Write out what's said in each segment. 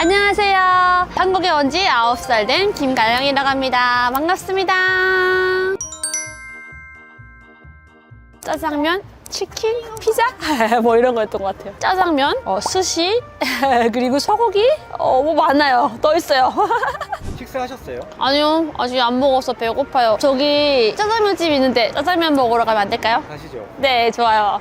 안녕하세요. 한국에 온 지 9살 된 김가영이라고 합니다. 반갑습니다. 짜장면, 치킨, 피자? 뭐 이런 거였던 것 같아요. 짜장면, 스시, 그리고 소고기? 뭐 많아요. 더 있어요. 식사하셨어요? 아니요, 아직 안 먹어서 배고파요. 저기 짜장면집 있는데 짜장면 먹으러 가면 안 될까요? 가시죠. 네, 좋아요.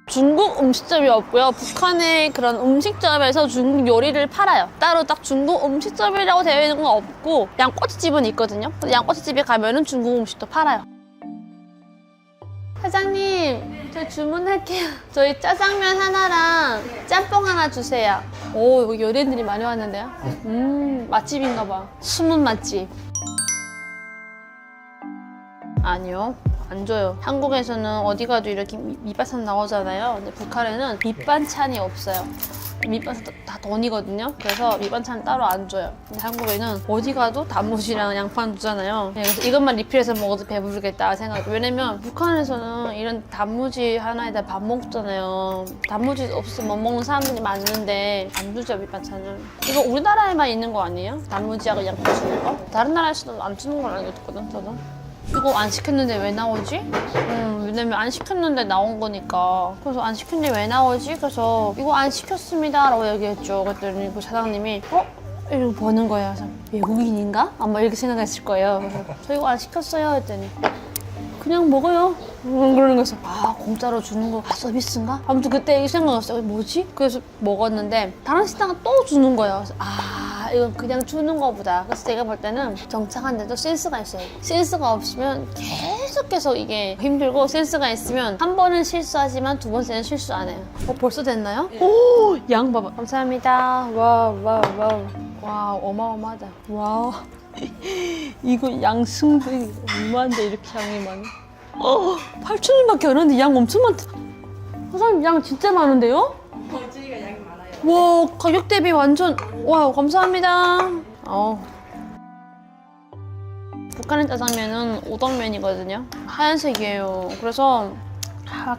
중국 음식점이 없고요. 북한의 그런 음식점에서 중국 요리를 팔아요. 따로 딱 중국 음식점이라고 되어 있는 건 없고 양꼬치집은 있거든요. 양꼬치집에 가면은 중국 음식도 팔아요. 사장님, 저 주문할게요. 저희 짜장면 하나랑 짬뽕 하나 주세요. 오, 여기 연예인들이 많이 왔는데요? 맛집인가 봐. 숨은 맛집. 아니요, 안 줘요. 한국에서는 어디 가도 이렇게 밑반찬 나오잖아요. 근데 북한에는 밑반찬이 없어요. 밑반찬 다 돈이거든요. 그래서 밑반찬 따로 안 줘요. 근데 한국에는 어디 가도 단무지랑 양파 주잖아요. 그래서 이것만 리필해서 먹어도 배부르겠다 생각. 왜냐면 북한에서는 이런 단무지 하나에다 밥 먹잖아요. 단무지 없어서 못 먹는 사람들이 많은데 안 주죠, 밑반찬을. 이거 우리나라에만 있는 거 아니에요? 단무지하고 양파 주는 거? 다른 나라에서도 안 주는 걸 알겠거든, 저도. 이거 안 시켰는데 왜 나오지? 왜냐면 안 시켰는데 나온 거니까. 그래서 안 시켰는데 왜 나오지? 그래서 이거 안 시켰습니다 라고 얘기했죠. 그랬더니 그 사장님이 이러고 보는 거예요. 그래서 외국인인가? 아마 이렇게 생각했을 거예요. 그래서 저 이거 안 시켰어요 했더니 그냥 먹어요. 그러는 거였어. 공짜로 주는 거 서비스인가? 아무튼 그때 이 생각했어요. 뭐지? 그래서 먹었는데 다른 식당은 또 주는 거예요. 그래서 이건 그냥 주는 거보다. 그래서 제가 볼 때는 정착한데도 센스가 있어요. 센스가 없으면 계속 이게 힘들고, 센스가 있으면 한 번은 실수하지만 두 번째는 실수 안 해요. 벌써 됐나요? 네. 오, 양 봐봐. 감사합니다. 와, 어마어마하다. 와, 이거 양 승부이 얼마인데 이렇게 양이 많아? 8,000원밖에 안 하는데 양 엄청 많다. 사장님 양 진짜 많은데요? 저희가 양이 많아요. 와, 가격 대비 완전. 와, 감사합니다. 북한의 짜장면은 우동면이거든요. 하얀색이에요. 그래서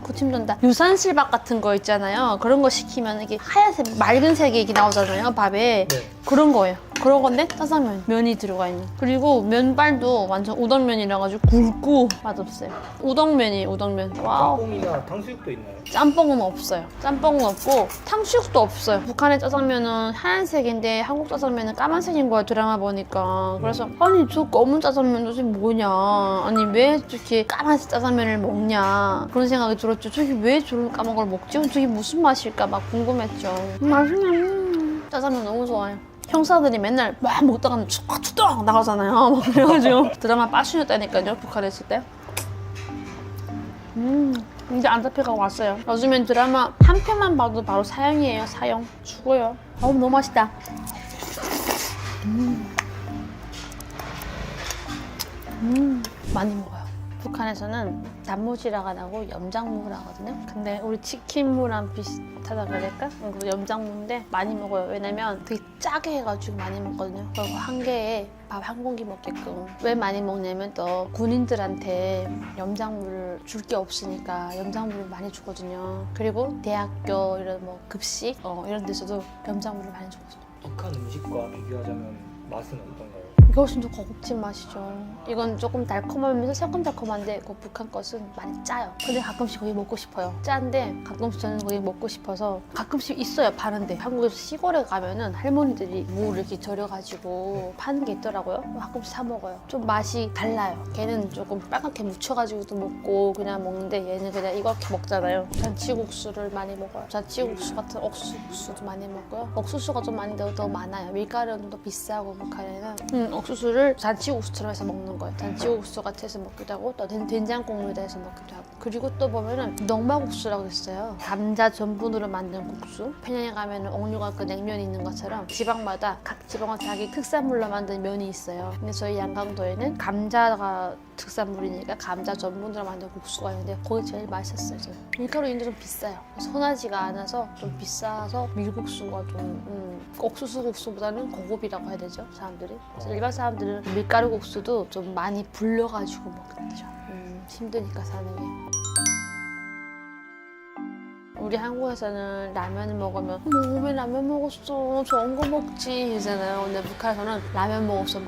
그 힘든다. 유산슬밥 같은 거 있잖아요. 그런 거 시키면 이게 하얀색, 맑은 색이 이렇게 나오잖아요, 밥에. 네. 그런 거예요. 그런 건데 짜장면, 면이 들어가 있는. 그리고 면발도 완전 우동면이라 가지고 굵고 맛없어요. 우동면이에요, 우동면. 와우. 짬뽕이나 탕수육도 있나요? 짬뽕은 없어요. 짬뽕은 없고 탕수육도 없어요. 북한의 짜장면은 하얀색인데 한국 짜장면은 까만색인 거야, 드라마 보니까. 그래서 아니 저 검은 짜장면 도대체 뭐냐, 아니 왜 저렇게 까만색 짜장면을 먹냐 그런 생각이 들었죠. 저게 왜 저런 까만 걸 먹지? 저게 무슨 맛일까 막 궁금했죠. 맛있네. 짜장면 너무 좋아요. 형사들이 맨날 막 먹다가 추덕 나가잖아요. 막 그래가지고 드라마 빠순이었다니까요, 북한에 있을 때. 이제 안 잡혀가고 왔어요. 요즘엔 드라마 한 편만 봐도 바로 사형이에요. 사형. 죽어요. 너무 맛있다. 많이 먹어요. 북한에서는 단무지라고 안 하고 염장무라 하거든요. 근데 우리 치킨무랑 비슷하다 그럴까? 염장무인데 많이 먹어요. 왜냐면 되게 짜게 해가지고 많이 먹거든요. 그리고 한 개에 밥 한 공기 먹게끔. 왜 많이 먹냐면 또 군인들한테 염장무를 줄 게 없으니까 염장무를 많이 주거든요. 그리고 대학교 이런 뭐 급식 이런 데서도 염장무를 많이 주거든요. 북한 음식과 비교하자면 맛은 어떤가요? 이게 훨씬 더 고급진 맛이죠. 이건 조금 달콤하면서 새콤달콤한데 그 북한 것은 많이 짜요. 근데 가끔씩 거기 먹고 싶어요. 짠데 가끔씩 저는 거기 먹고 싶어서 가끔씩 있어요, 파는데. 한국에서 시골에 가면은 할머니들이 무를 이렇게 절여가지고 파는 게 있더라고요. 가끔씩 사 먹어요. 좀 맛이 달라요. 걔는 조금 빨갛게 묻혀가지고도 먹고 그냥 먹는데 얘는 그냥 이렇게 먹잖아요. 잔치국수를 많이 먹어요. 잔치국수 같은 옥수수도 많이 먹고요. 옥수수가 좀 많이 더 많아요. 밀가루는 더 비싸고 북한에는. 옥수수를 잔치국수처럼 해서 먹는 거예요. 잔치국수 같이 해서 먹기도 하고 또 된장 국물에다 해서 먹기도 하고. 그리고 또 보면은 농마국수라고 있어요. 감자 전분으로 만든 국수. 평양에 가면은 옥류관 그 냉면이 있는 것처럼 지방마다 각 지방은 자기 특산물로 만든 면이 있어요. 근데 저희 양강도에는 감자가 특산물이니까 감자 전분으로 만든 국수가 있는데 거기 제일 맛있었어요. 저는. 밀가루인데 좀 비싸요. 선하지가 않아서 좀 비싸서 밀국수가 좀 옥수수 국수보다는 고급이라고 해야 되죠, 사람들이. 그래서 일반 사람들은 밀가루 국수도 좀 많이 불려가지고 먹겠죠. 힘드니까 사는 게. 우리 한국에서는 라면을 먹으면 어머 왜 라면 먹었어? 좋은 거 먹지 이잖아요. 근데 북한에서는 라면 먹었어.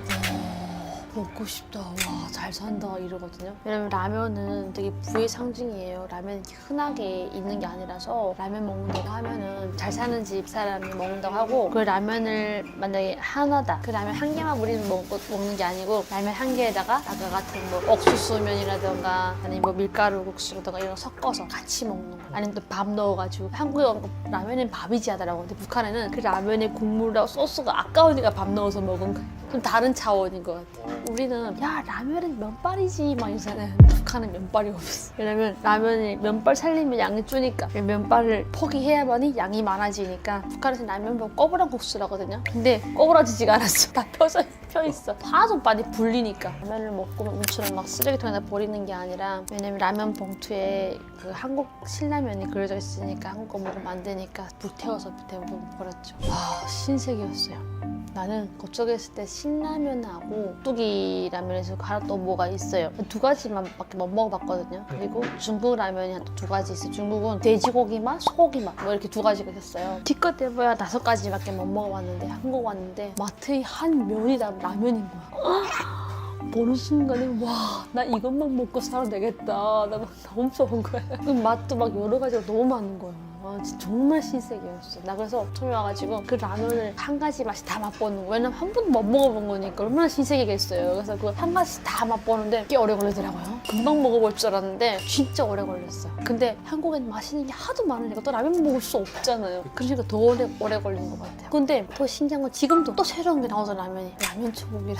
먹고 싶다. 와, 잘 산다. 이러거든요. 왜냐면 라면은 되게 부의 상징이에요. 라면이 흔하게 있는 게 아니라서 라면 먹는다고 하면은 잘 사는 집 사람이 먹는다고 하고 그 라면을 만약에 하나다. 그 라면 한 개만 우리는 먹는 게 아니고 라면 한 개에다가 아까 같은 뭐 옥수수면이라든가 아니면 뭐 밀가루 국수라든가 이런 거 섞어서 같이 먹는 거. 아니면 또 밥 넣어가지고 한국에 오면 라면은 밥이지 하더라고. 근데 북한에는 그 라면에 국물하고 소스가 아까우니까 밥 넣어서 먹은 거예요. 좀 다른 차원인 것 같아요. 우리는 야 라면은 면발이지 막 이러잖아요. 북한은 면발이 없어. 왜냐면 라면이 면발 살리면 양이 주니까 면발을 포기해야만이 양이 많아지니까 북한에서는 라면 보고 꼬부랑 국수라거든요. 근데 꼬부라지지가 않았어. 다 펴있어. 하도 많이 불리니까 라면을 먹고 우리처럼 막 쓰레기통에다 버리는 게 아니라 왜냐면 라면 봉투에 그 한국 신라면이 그려져 있으니까 한국 거 먹으면 안 되니까 불태워서 버렸죠. 와 신세계였어요. 나는 그쪽에 있을 때 신라면하고 뚜기 라면에서 하나 또 뭐가 있어요. 두 가지만 밖에 못 먹어봤거든요. 그리고 중국 라면이 한 두 가지 있어요. 중국은 돼지고기 맛, 소고기 맛 뭐 이렇게 두 가지가 있었어요. 기껏 해봐야 5가지밖에 못 먹어봤는데 한국 왔는데 마트에 한 면이 다 라면인 거야. 보는 순간에 와 나 이것만 먹고 살아도 되겠다. 나 막 너무 좋은 거야. 그 맛도 막 여러 가지가 너무 많은 거야. 아, 진짜 정말 신세계였어. 나 그래서 처음에 와가지고 그 라면을 한 가지 맛이 다 맛보는 거야. 왜냐면 한 번도 못 먹어본 거니까 얼마나 신세계겠어요. 그래서 그 한 가지 다 맛보는데 꽤 오래 걸리더라고요. 금방 먹어볼 줄 알았는데 진짜 오래 걸렸어요. 근데 한국엔 맛있는 게 하도 많으니까 또 라면 먹을 수 없잖아요. 그러니까 더 오래 걸린 것 같아요. 근데 더 신기한 건 지금도 또 새로운 게 나오잖아. 라면이. 라면 천국이라.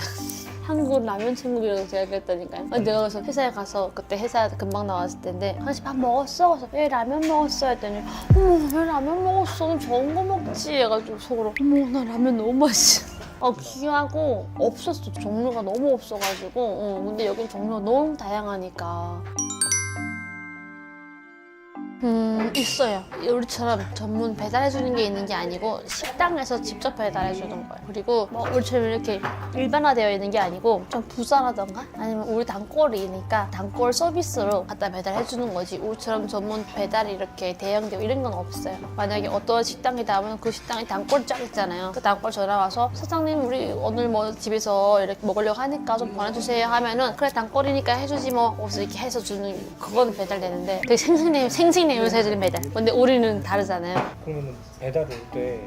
한국 라면 천국이라고 제가 그랬다니까요. 내가 그래서 회사에 가서 그때 회사 금방 나왔을 때인데 한시 밥 먹었어? 그래서 왜 라면 먹었어? 했더니 어머 왜 라면 먹었어? 너 좋은 거 먹지? 해가지고 속으로 어머 나 라면 너무 맛있어. 귀하고 없었어. 종류가 너무 없어가지고 근데 여긴 종류가 너무 다양하니까 있어요. 우리처럼 전문 배달해주는 게 있는 게 아니고 식당에서 직접 배달해주는 거예요. 그리고 뭐 우리처럼 이렇게 일반화되어 있는 게 아니고 좀 부자라던가 아니면 우리 단골이니까 단골 서비스로 갖다 배달해주는 거지 우리처럼 전문 배달이 이렇게 대형되고 이런 건 없어요. 만약에 어떤 식당이다 하면 그 식당에 단골이 쫙 있잖아요. 그 단골 전화 와서 사장님 우리 오늘 뭐 집에서 이렇게 먹으려고 하니까 좀 보내주세요 하면은 그래 단골이니까 해주지 뭐 그래서 이렇게 해서 주는 그건 배달되는데 되게 생생내면서 해주는 배달. 근데 우리는 다르잖아요. 그러면 배달 올 때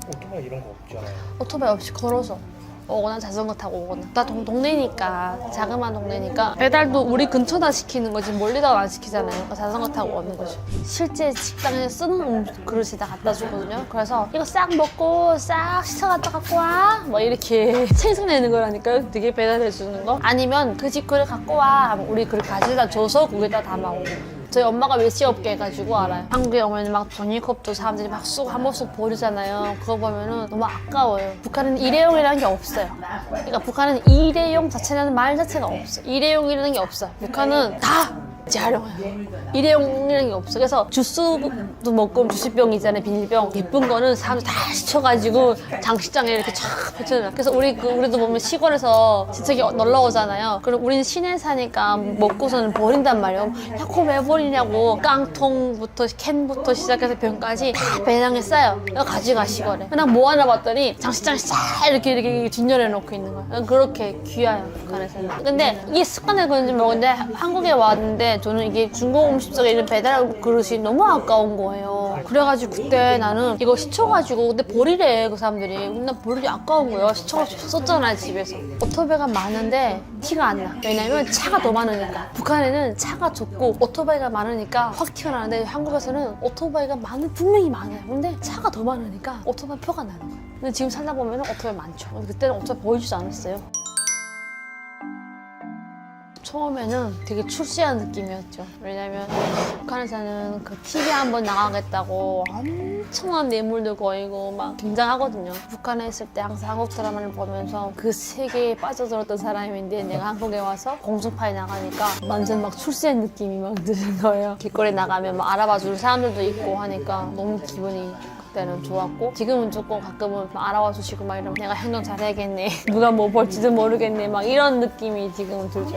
오토바이 이런 거 없잖아요. 오토바이 없이 걸어서 오거나 자전거 타고 오거나. 나 동네니까 자그마한 동네니까 배달도 우리 근처다 시키는 거지 멀리다가 안 시키잖아요. 그러니까 자전거 타고 오는 거죠. 실제 식당에서 쓰는 그릇이 다 갖다 주거든요. 그래서 이거 싹 먹고 싹 씻어갔다 갖고 와 뭐 이렇게 생색내는 거라니까요. 되게 배달해 주는 거. 아니면 그 집 그릇 갖고 와 하면 우리 그릇 가져다 줘서 거기다 담아오고. 저희 엄마가 외식업계 해가지고 알아요. 한국에 오면 막 종이컵도 사람들이 막 쑥 한 번씩 버리잖아요. 그거 보면은 너무 아까워요. 북한은 일회용이라는 게 없어요. 그러니까 북한은 일회용 자체라는 말 자체가 없어. 일회용이라는 게 없어. 북한은 다 재활용해요. 일회용이라는 게 없어. 그래서 주스도 먹고 주스병 있잖아요. 비닐병. 예쁜 거는 사람들 다 시켜가지고 장식장에 이렇게 촥 펼쳐놔요. 그래서 우리도 보면 시골에서 친척이 놀러 오잖아요. 그럼 우리는 시내 사니까 먹고서는 버린단 말이에요. 야, 그거 왜 버리냐고. 깡통부터 캔부터 시작해서 병까지 다 배낭에 싸요. 그래서 가져가 시골에. 그냥 뭐 하나 봤더니 장식장에 싹 이렇게 뒷열에 놓고 있는 거예요. 그렇게 귀해요. 북한에서는. 근데 이게 습관이 그런지 모르겠는데 한국에 왔는데 저는 이게 중국 음식 속에 이런 배달 그릇이 너무 아까운 거예요. 그래가지고 그때 나는 이거 시쳐가지고 근데 버리래 그 사람들이. 근데 나 버리기 아까운 거예요. 시쳐가지고 썼잖아요 집에서. 오토바이가 많은데 티가 안 나. 왜냐면 차가 더 많으니까. 북한에는 차가 적고 오토바이가 많으니까 확 티가 나는데 한국에서는 오토바이가 분명히 많아요. 근데 차가 더 많으니까 오토바이 표가 나는 거예요. 근데 지금 살다 보면 오토바이 많죠. 근데 그때는 오토바이 보여주지 않았어요. 처음에는 되게 출시한 느낌이었죠. 왜냐면 북한에서는 그 TV 한번 나가겠다고 엄청난 뇌물도 거이고 막 굉장하거든요. 북한에 있을 때 항상 한국 드라마를 보면서 그 세계에 빠져들었던 사람인데 내가 한국에 와서 공중파에 나가니까 완전 막 출시한 느낌이 막 드는 거예요. 길거리 나가면 막 알아봐주는 사람들도 있고 하니까 너무 기분이 때는 좋았고 지금은 조금 가끔은 막 알아와 주시고 막 이러면 내가 행동 잘해야겠네 누가 뭐 볼지도 모르겠네 막 이런 느낌이 지금은 들죠.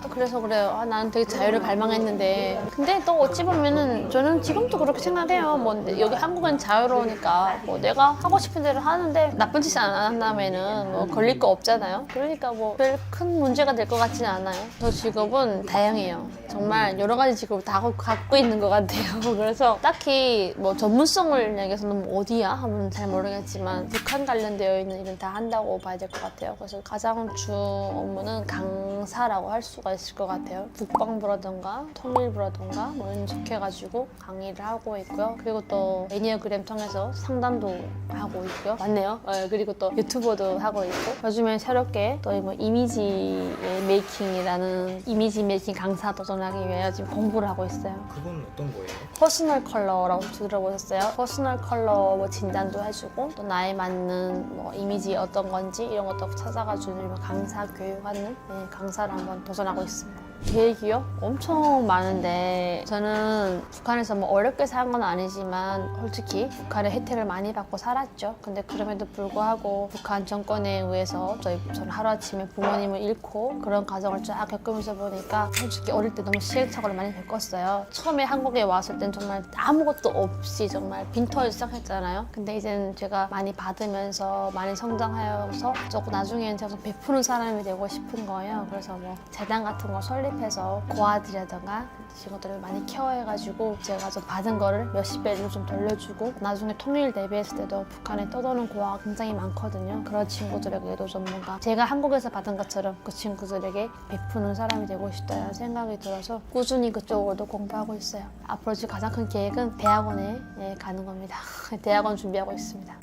또 그래서 그래요. 아, 나는 되게 자유를 갈망했는데. 근데 또 어찌 보면은 저는 지금도 그렇게 생각해요. 뭐 여기 한국은 자유로우니까 뭐 내가 하고 싶은 대로 하는데 나쁜 짓 안 한다면은 뭐 걸릴 거 없잖아요. 그러니까 뭐 별 큰 문제가 될 것 같지는 않아요. 저 직업은 다양해요. 정말 여러 가지 직업을 다 갖고 있는 것 같아요. 그래서 딱히 뭐 전문성을 얘기해서는 뭐 어디야 하면 잘 모르겠지만 북한 관련되어 있는 일은 다 한다고 봐야 될 것 같아요. 그래서 가장 주 업무는 강사라고 할 수가 있을 것 같아요. 국방부라던가 통일부라던가 뭐 이런 속해가지고 강의를 하고 있고요. 그리고 또 애니어그램 통해서 상담도 하고 있고요. 맞네요. 그리고 또 유튜버도 하고 있고 요즘에 새롭게 또 뭐 이미지 메이킹이라는 이미지 메이킹 강사 도전하기 위해 지금 공부를 하고 있어요. 그건 어떤 거예요? 퍼스널 컬러라고 들어보셨어요? 퍼스널 컬러 뭐 진단도 해주고 또 나에 맞는 뭐 이미지 어떤 건지 이런 것도 찾아가지고 강사 교육하는 강사를 한번 도전하고 있습니다. 계획이요? 엄청 많은데 저는 북한에서 뭐 어렵게 산 건 아니지만 솔직히 북한의 혜택을 많이 받고 살았죠. 근데 그럼에도 불구하고 북한 정권에 의해서 저는 하루아침에 부모님을 잃고 그런 과정을 쫙 겪으면서 보니까 솔직히 어릴 때 너무 시행착오를 많이 겪었어요. 처음에 한국에 왔을 땐 정말 아무것도 없이 정말 빈털 시작했잖아요. 근데 이제는 제가 많이 받으면서 많이 성장하여서 조금 나중에는 제가 좀 베푸는 사람이 되고 싶은 거예요. 그래서 뭐 재단 같은 거 설립해서 고아들이라던가 친구들을 많이 케어해가지고 제가 좀 받은 거를 몇십 배로 좀 돌려주고 나중에 통일 대비했을 때도 북한에 떠도는 고아가 굉장히 많거든요. 그런 친구들에게도 좀 뭔가 제가 한국에서 받은 것처럼 그 친구들에게 베푸는 사람이 되고 싶다는 생각이 들어서 꾸준히 그쪽으로도 공부하고 있어요. 앞으로 지금 가장 큰 계획은 대학원에 가는 겁니다. 대학원 준비하고 있습니다.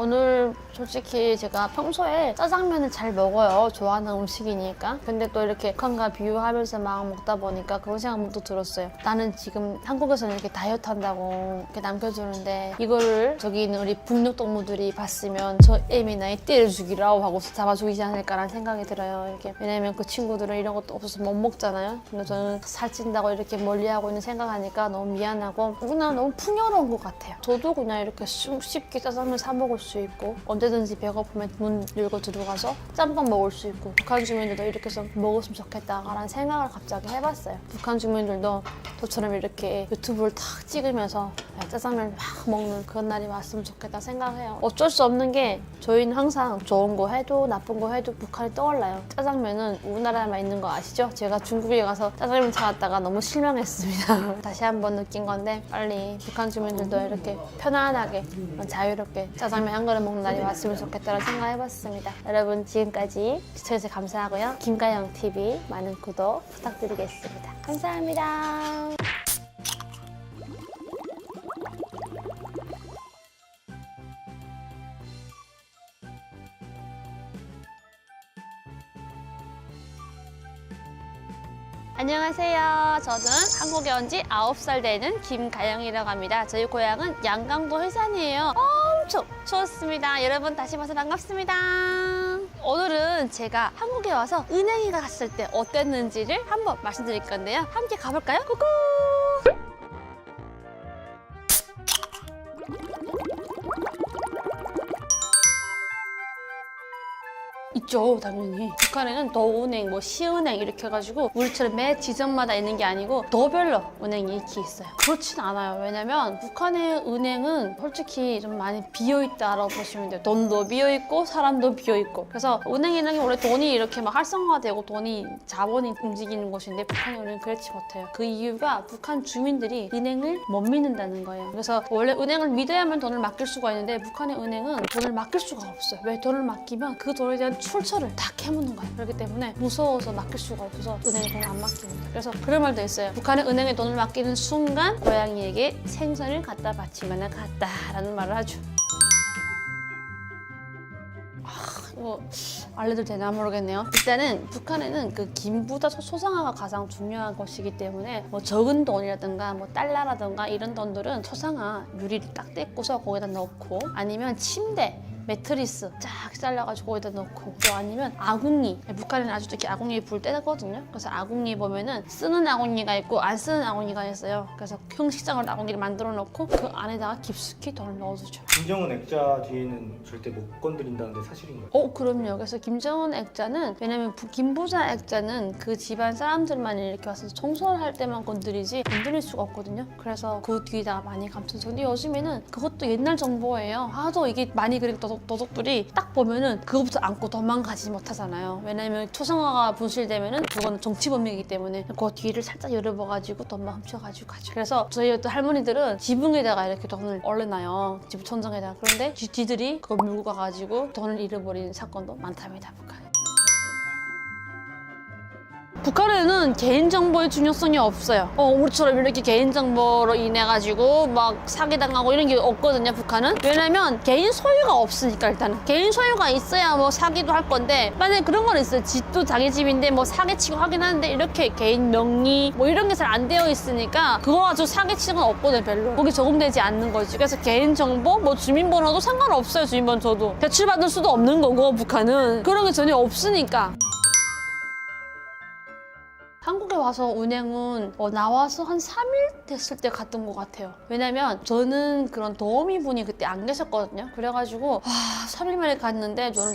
오늘 솔직히 제가 평소에 짜장면을 잘 먹어요. 좋아하는 음식이니까. 근데 또 이렇게 북한과 비교하면서 막 먹다 보니까 그런 생각이 또 들었어요. 나는 지금 한국에서는 이렇게 다이어트 한다고 이렇게 남겨주는데 이거를 저기 있는 우리 북녘 동무들이 봤으면 저 애미 나이 때려 죽이라고 하고 잡아 죽이지 않을까라는 생각이 들어요. 이렇게 왜냐면 그 친구들은 이런 것도 없어서 못 먹잖아요. 근데 저는 살찐다고 이렇게 멀리하고 있는 생각하니까 너무 미안하고 그냥 너무 풍요로운 것 같아요. 저도 그냥 이렇게 쉽게 짜장면 사 먹을 수 있고 언제든지 배고프면 문 열고 들어가서 짬뽕 먹을 수 있고 북한 주민들도 이렇게 해서 먹었으면 좋겠다라는 생각을 갑자기 해봤어요. 북한 주민들도 저처럼 이렇게 유튜브를 탁 찍으면서 짜장면을 막 먹는 그런 날이 왔으면 좋겠다 생각해요. 어쩔 수 없는 게 저희는 항상 좋은 거 해도 나쁜 거 해도 북한이 떠올라요. 짜장면은 우리나라에만 있는 거 아시죠? 제가 중국에 가서 짜장면 찾았다가 너무 실망했습니다. 다시 한번 느낀 건데 빨리 북한 주민들도 이렇게 편안하게 자유롭게 짜장면 한 그릇 먹는 날이 왔으면 좋겠다는 생각을 해봤습니다. 여러분 지금까지 시청해주셔서 감사하고요. 김가영TV 많은 구독 부탁드리겠습니다. 감사합니다. 안녕하세요. 저는 한국에 온 지 9살 되는 김가영이라고 합니다. 저희 고향은 양강도 해산이에요. 엄청 추웠습니다. 여러분 다시 봐서 반갑습니다. 오늘은 제가 한국에 와서 은행에 갔을 때 어땠는지를 한번 말씀드릴 건데요. 함께 가볼까요? 고고! 있죠, 당연히. 북한에는 도은행, 뭐 시은행 이렇게 해가지고 우리처럼 매 지점마다 있는 게 아니고 도별로 은행이 이렇게 있어요. 그렇진 않아요. 왜냐면 북한의 은행은 솔직히 좀 많이 비어있다라고 보시면 돼요. 돈도 비어있고 사람도 비어있고. 그래서 은행이라는 게 원래 돈이 이렇게 막 활성화되고 자본이 움직이는 곳인데 북한의 은행은 그렇지 못해요. 그 이유가 북한 주민들이 은행을 못 믿는다는 거예요. 그래서 원래 은행을 믿어야만 돈을 맡길 수가 있는데 북한의 은행은 돈을 맡길 수가 없어요. 왜? 돈을 맡기면 그 돈에 대한 출처를 다 캐묻는 거예요. 그렇기 때문에 무서워서 맡길 수가 없어서 은행에 돈을 안 맡깁니다. 그래서 그런 말도 있어요. 북한의 은행에 돈을 맡기는 순간 고양이에게 생선을 갖다 바치거나 같다라는 말을 하죠. 이거 알려도 되나 모르겠네요. 일단은 북한에는 그 김보다 초상화가 가장 중요한 것이기 때문에 뭐 적은 돈이라든가 뭐 달러라든가 이런 돈들은 초상화 유리를 딱 떼고서 거기다 넣고 아니면 침대 매트리스 쫙 잘라가지고 거기다 넣고 또 아니면 아궁이 북한에는 아주 이렇게 아궁이 불 때거든요. 그래서 아궁이 보면은 쓰는 아궁이가 있고 안 쓰는 아궁이가 있어요. 그래서 형식상으로 아궁이를 만들어 놓고 그 안에다가 깊숙이 돈을 넣어두죠. 김정은 액자 뒤에는 절대 못 건드린다는데 사실인가요? 그럼요. 그래서 김정은 액자는 왜냐면 김부자 액자는 그 집안 사람들만 이렇게 와서 청소를 할 때만 건드리지 건드릴 수가 없거든요. 그래서 그 뒤에다가 많이 감춰서 근데 요즘에는 그것도 옛날 정보예요. 하도 이게 많이 그린 도둑들이 딱 보면은 그거부터 안고 도망가지 못하잖아요. 왜냐면 초상화가 분실되면은 그거는 정치범이기 때문에 그 뒤를 살짝 열어봐가지고 돈만 훔쳐가지고 가죠. 그래서 저희 어떤 할머니들은 지붕에다가 이렇게 돈을 올려놔요. 집 천장에다가. 그런데 뒤들이 그걸 물고 가가지고 돈을 잃어버린 사건도 많답니다. 북한에. 북한에는 개인정보의 중요성이 없어요. 우리처럼 이렇게 개인정보로 인해가지고 막 사기당하고 이런 게 없거든요, 북한은. 왜냐면 개인 소유가 없으니까 일단은. 개인 소유가 있어야 뭐 사기도 할 건데 만약에 그런 건 있어요. 집도 자기 집인데 뭐 사기치고 하긴 하는데 이렇게 개인 명의 뭐 이런 게 잘 안 되어 있으니까 그거 가지고 사기치는 건 없거든요, 별로. 거기 적용되지 않는 거지. 그래서 개인정보, 뭐 주민번호도 상관없어요, 주민번호 줘도. 대출받을 수도 없는 거고, 북한은. 그런 게 전혀 없으니까. 한국에 와서 은행은 나와서 한 3일 됐을 때 갔던 것 같아요. 왜냐면 저는 그런 도우미 분이 그때 안 계셨거든요. 그래가지고 3일 만에 갔는데 저는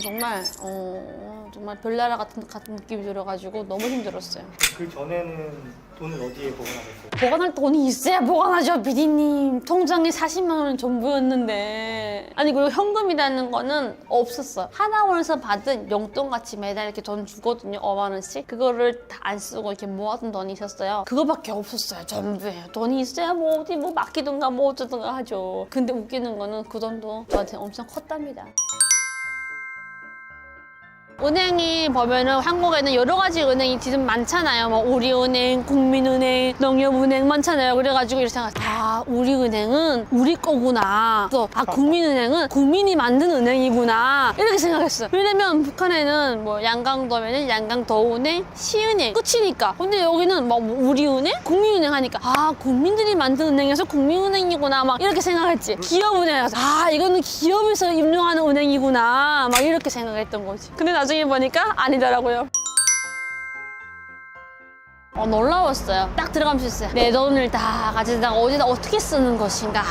정말 별나라 같은 느낌이 들어가지고 너무 힘들었어요. 그 전에는 돈을 어디에 보관하셨어요? 보관할 돈이 있어야 보관하죠, 비디님. 통장에 40만 원은 전부였는데. 아니 그리고 현금이라는 거는 없었어요. 하나원에서 받은 용돈같이 매달 이렇게 돈 주거든요, 5만 원씩. 그거를 다 안 쓰고 이렇게 모아둔 돈이 있었어요. 그거밖에 없었어요, 전부예요. 돈이 있어야 뭐 어디 뭐 맡기든가 뭐 어쩌든가 하죠. 근데 웃기는 거는 그 돈도 저한테 엄청 컸답니다. 은행이 보면은 한국에는 여러 가지 은행이 지금 많잖아요. 뭐 우리은행, 국민은행, 농협은행 많잖아요. 그래가지고 이렇게 생각해요. 우리은행은 우리 거구나. 또 국민은행은 국민이 만든 은행이구나. 이렇게 생각했어요. 왜냐면 북한에는 뭐 양강도면은 양강도은행, 시은행 끝이니까. 근데 여기는 뭐 우리은행, 국민은행 하니까 국민들이 만든 은행에서 국민은행이구나 막 이렇게 생각했지. 기업은행에서 이거는 기업에서 운영하는 은행이구나 막 이렇게 생각했던 거지. 근데 나중에 보니까 아니더라고요. 놀라웠어요. 딱 들어가면서 있어요. 내 돈을 다 가져다가 어디다 어떻게 쓰는 것인가.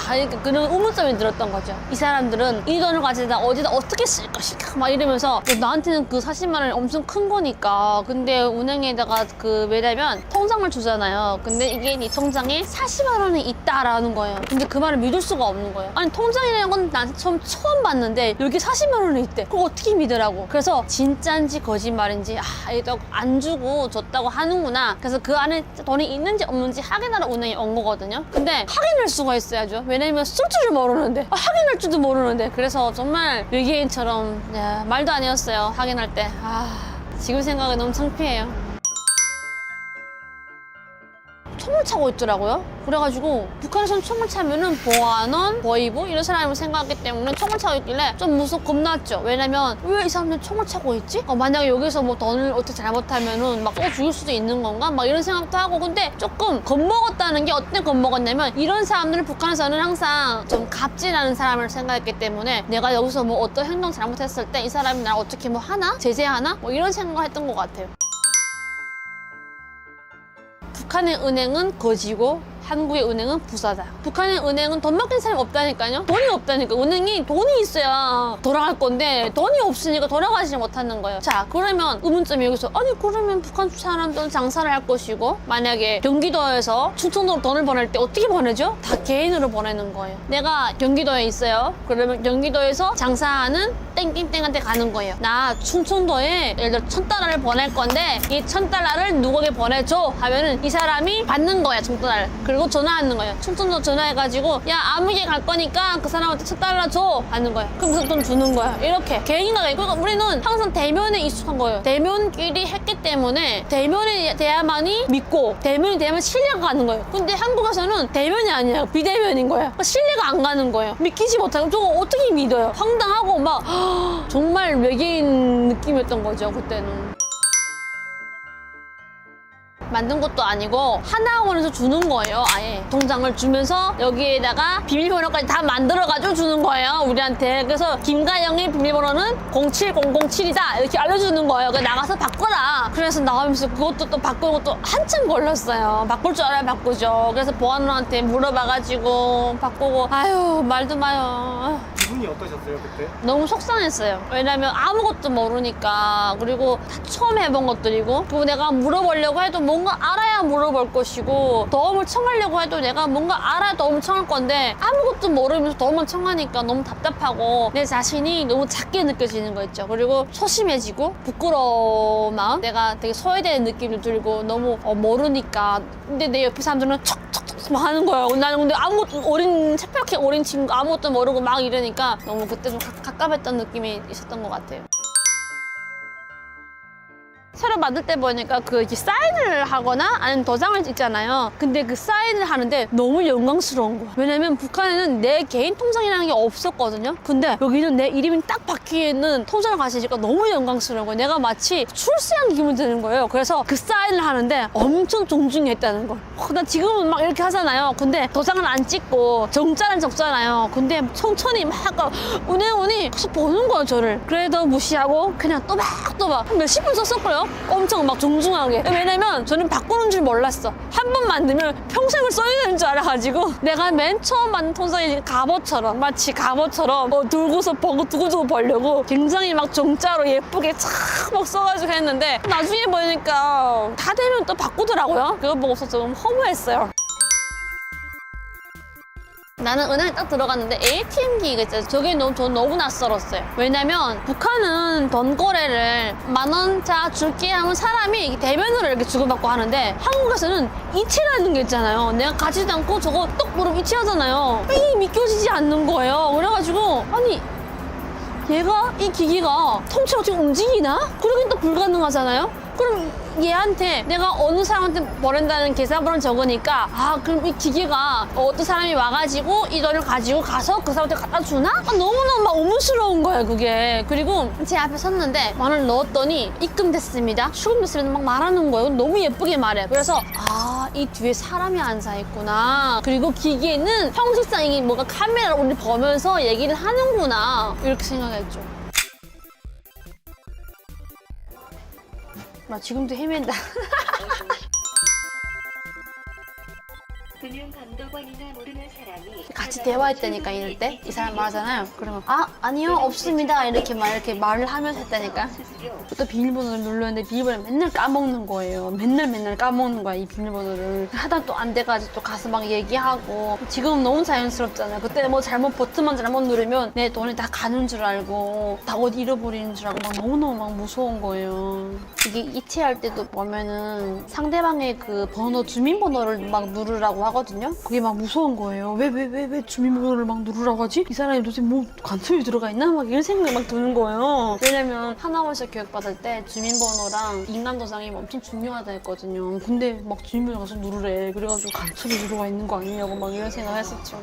그런 의문점이 들었던 거죠. 이 사람들은 이 돈을 가져다 어디다 어떻게 쓸 것인가 막 이러면서 나한테는 그 40만 원이 엄청 큰 거니까. 근데 은행에다가 왜냐면 통장을 주잖아요. 근데 이게 네 통장에 40만 원이 있다라는 거예요. 근데 그 말을 믿을 수가 없는 거예요. 아니 통장이라는 건 나한테 처음 봤는데 여기 40만 원이 있대. 그걸 어떻게 믿으라고. 그래서 진짜인지 거짓말인지 이거 안 주고 줬다고 하는구나. 그래서 그 안에 돈이 있는지 없는지 확인하러 은행에 온 거거든요. 근데 확인할 수가 있어야죠. 왜냐면 쓸 줄을 모르는데 확인할 줄도 모르는데. 그래서 정말 외계인처럼 말도 아니었어요. 확인할 때. 지금 생각이 너무 창피해요. 총을 차고 있더라고요. 그래가지고 북한에서는 총을 차면은 보안원, 보위부 이런 사람을 생각하기 때문에 총을 차고 있길래 좀 겁났죠. 왜냐면 왜 이 사람들은 총을 차고 있지? 만약에 여기서 뭐 돈을 어떻게 잘못하면은 막 죽일 수도 있는 건가? 막 이런 생각도 하고. 근데 조금 겁먹었다는 게 어때 겁먹었냐면 이런 사람들은 북한에서는 항상 좀 갑질하는 사람을 생각했기 때문에 내가 여기서 뭐 어떤 행동 잘못했을 때 이 사람이 나를 어떻게 뭐 하나? 제재하나? 뭐 이런 생각을 했던 것 같아요. 북한의 은행은 거지고 한국의 은행은 부사다. 북한의 은행은 돈 맡긴 사람이 없다니까요. 돈이 없다니까. 은행이 돈이 있어야 돌아갈 건데 돈이 없으니까 돌아가지 못하는 거예요. 자, 그러면 의문점이 여기서 그러면 북한 사람들은 장사를 할 것이고 만약에 경기도에서 충청도로 돈을 보낼 때 어떻게 보내죠? 다 개인으로 보내는 거예요. 내가 경기도에 있어요. 그러면 경기도에서 장사하는 땡땡땡한테 가는 거예요. 나 충청도에 예를 들어 1,000달러를 보낼 건데 이 1,000달러를 누구에게 보내줘 하면은 이 사람이 받는 거야, 1,000달러를. 그리고 전화하는 거예요. 충청도 전화해가지고 아무개 갈 거니까 그 사람한테 1,000달러 줘 하는 거예요. 그럼 그 돈 주는 거야. 이렇게 개인화가. 그러니까 우리는 항상 대면에 익숙한 거예요. 대면끼리 했기 때문에 대면에 대야만이 믿고 대면에 대야만 신뢰가 가는 거예요. 근데 한국에서는 대면이 아니에요. 비대면인 거예요. 그러니까 신뢰가 안 가는 거예요. 믿기지 못하고 저거 어떻게 믿어요? 황당하고 막 정말 외계인 느낌이었던 거죠, 그때는. 만든 것도 아니고 하나원에서 주는 거예요. 아예 통장을 주면서 여기에다가 비밀번호까지 다 만들어가지고 주는 거예요, 우리한테. 그래서 김가영의 비밀번호는 07007이다 이렇게 알려주는 거예요. 그래서 나가서 바꿔라. 그래서 나가면서 그것도 또 바꾸는 것도 한참 걸렸어요. 바꿀 줄 알아야 바꾸죠. 그래서 보안원한테 물어봐가지고 바꾸고, 아유 말도 마요. 기분이 어떠셨어요 그때? 너무 속상했어요. 왜냐면 아무것도 모르니까. 그리고 다 처음 해본 것들이고, 그리고 내가 물어보려고 해도 뭔가 알아야 물어볼 것이고, 도움을 청하려고 해도 내가 뭔가 알아야 도움을 청할 건데 아무것도 모르면서 도움을 청하니까 너무 답답하고 내 자신이 너무 작게 느껴지는 거 있죠. 그리고 소심해지고 부끄러운 마음, 내가 되게 소외되는 느낌도 들고 너무 모르니까. 근데 내 옆에 사람들은 척척척 막 하는 거예요. 나는 근데 아무것도 새빨갛게 어린 친구 아무것도 모르고 막 이러니까 너무 그때 좀 갑갑했던 느낌이 있었던 것 같아요. 새로 만들 때 보니까 이렇게 사인을 하거나 아니면 도장을 찍잖아요. 근데 그 사인을 하는데 너무 영광스러운 거야. 왜냐면 북한에는 내 개인 통장이라는 게 없었거든요. 근데 여기는 내 이름이 딱 박혀있는 통장을 가지니까 너무 영광스러운 거야. 내가 마치 출세한 기분이 드는 거예요. 그래서 그 사인을 하는데 엄청 존중했다는 걸. 나 지금은 막 이렇게 하잖아요. 근데 도장을 안 찍고 정자를 적잖아요. 근데 천천히 막 운행운이 계속 보는 거예요, 저를. 그래도 무시하고 그냥 또박또박 몇십 분 썼을걸요? 엄청 막 존중하게. 왜냐면 저는 바꾸는 줄 몰랐어. 한 번 만들면 평생을 써야 되는 줄 알아가지고 내가 맨 처음 만든 통장이 갑옷처럼, 마치 갑옷처럼 들고서 보고 두고두고 보려고 굉장히 막 정자로 예쁘게 촥 막 써가지고 했는데 나중에 보니까 다 되면 또 바꾸더라고요. 그거 보고서 좀 허무했어요. 나는 은행에 딱 들어갔는데 ATM 기기가 있잖아요. 저게 전 너무 낯설었어요. 왜냐면 북한은 돈 거래를 10,000원 자 줄게 하면 사람이 대면으로 이렇게 주고받고 하는데 한국에서는 이체라는 게 있잖아요. 내가 가지도 않고 저거 똑 모르면 이체하잖아요. 이게 믿겨지지 않는 거예요. 그래가지고 아니 얘가 이 기기가 통째로 어떻게 움직이나? 그러긴 또 불가능하잖아요. 그럼 얘한테 내가 어느 사람한테 보낸다는 계산번호를 적으니까 그럼 이 기계가 어떤 사람이 와가지고 이 돈을 가지고 가서 그 사람한테 갖다 주나? 너무너무 막 의문스러운 거예요, 그게. 그리고 제 앞에 섰는데 만원을 넣었더니 입금됐습니다, 출금됐습니다 막 말하는 거예요. 너무 예쁘게 말해. 그래서 이 뒤에 사람이 앉아있구나. 그리고 기계는 형식상 이게 뭔가 카메라를 우리 보면서 얘기를 하는구나, 이렇게 생각했죠. 지금도 헤맨다. 금융감독원이나 모르는 사람이 같이 대화했다니까, 이럴 때 이 사람 말하잖아요. 그러면 아니요 없습니다 이렇게 말을 하면서 했다니까. 또 비밀번호를 눌렀는데 비밀번호를 맨날 까먹는 거예요. 맨날 까먹는 거야, 이 비밀번호를. 하다 또 안 돼가지고 또 가서 막 얘기하고. 지금은 너무 자연스럽잖아요. 그때 뭐 버튼만 잘못 누르면 내 돈이 다 가는 줄 알고 다 어디 잃어버리는 줄 알고 막 너무너무 막 무서운 거예요. 이게 이체할 때도 보면은 상대방의 그 번호, 주민번호를 막 누르라고 하거든요. 그게 막 무서운 거예요. 왜 주민번호를 막 누르라고 하지? 이 사람이 도대체 뭐 간첩이 들어가 있나? 막 이런 생각이 막 드는 거예요. 왜냐면 하나원에서 교육받을 때 주민번호랑 인감도장이 엄청 중요하다 했거든요. 근데 막 주민번호 가서 누르래. 그래가지고 간첩이 들어가 있는 거 아니냐고 막 이런 생각 했었죠.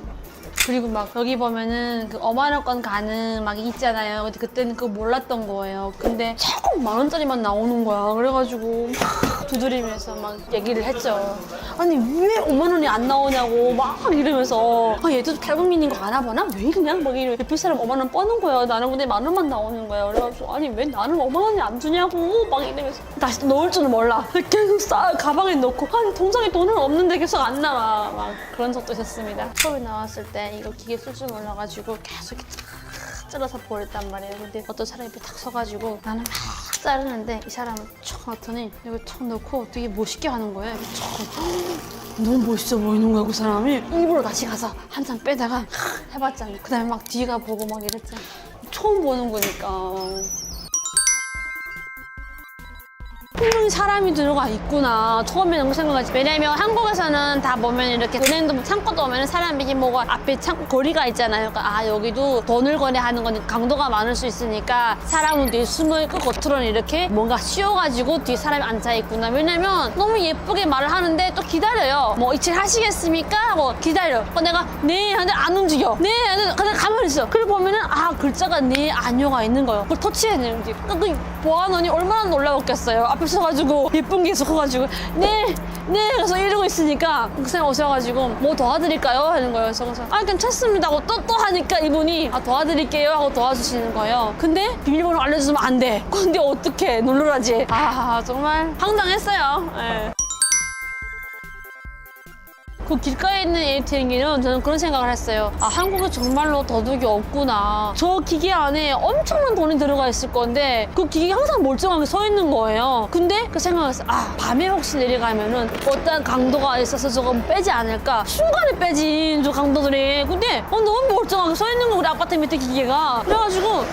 그리고 막 여기 보면은 그 50,000원 가는 막 있잖아요. 근데 그때는 그거 몰랐던 거예요. 근데 자꾸 10,000원짜리만 나오는 거야. 그래가지고 막 두드리면서 막 얘기를 했죠. 아니 왜 50,000원이 안 나오냐고 막 이러면서 얘도 탈북민인 거 알아보나? 왜 이러냐? 막 이래. 옆에 사람 50,000원 뻗는 거야. 나는 근데 10,000원만 나오는 거야. 그래가지고 아니 왜 나는 50,000원이 안 주냐고 막 이러면서 다시 또 넣을 줄은 몰라. 계속 가방에 넣고 아니 통장에 돈은 없는데 계속 안 나와. 막 그런 적도 있었습니다. 처음에 나왔을 때 이거 기계 쓸 줄 몰라가지고 계속 이렇게 쫙 잘라서 보냈단 말이에요. 근데 어떤 사람이 옆에 탁 서가지고 나는 막 자르는데 이 사람은 척 넣더니 여기 척 넣고 되게 멋있게 하는 거예요. 너무 멋있어 보이는 거야, 그 사람이. 일부러 다시 가서 한참 빼다가 해봤잖아. 그 다음에 막 뒤가 보고 막 이랬잖아. 처음 보는 거니까. 분명히 사람이 들어가 있구나. 처음에는 그 생각하지. 왜냐면 한국에서는 다 보면 이렇게 은행도 창고도 보면 사람이 뭐가 앞에 거리가 있잖아요. 그러니까 여기도 돈을 거래하는 건 강도가 많을 수 있으니까 사람은 뒤에 숨어있고 겉으로는 이렇게 뭔가 씌워가지고 뒤에 사람이 앉아있구나. 왜냐면 너무 예쁘게 말을 하는데 또 기다려요. 뭐 이체 하시겠습니까? 하고 기다려. 내가 네 하는데 안 움직여. 네 하는데 그냥 가만히 있어. 그리고 보면은 글자가 네 아니요가 있는 거예요. 그걸 터치해야 되는지. 그 보안원이 얼마나 놀라웠겠어요. 앞에 오셔가지고 예쁜 게 있어가지고 네 그래서 이러고 있으니까 선생님 오셔가지고 뭐 도와드릴까요? 하는 거예요. 그래서 괜찮습니다 하고 또 하니까 이분이 도와드릴게요 하고 도와주시는 거예요. 근데 비밀번호 알려주면 안 돼. 근데 어떡해, 놀라지. 정말 황당했어요. 예. 그 길가에 있는 ATM기는 저는 그런 생각을 했어요. 한국에 정말로 도둑이 없구나. 저 기계 안에 엄청난 돈이 들어가 있을 건데 그 기계 항상 멀쩡하게 서 있는 거예요. 근데 그 생각을 했어요. 밤에 혹시 내려가면은 어떤 강도가 있어서 저거 빼지 않을까? 순간에 빼지, 저 강도들이. 근데 너무 멀쩡하게 서 있는 거, 우리 아파트 밑에 기계가. 그래가지고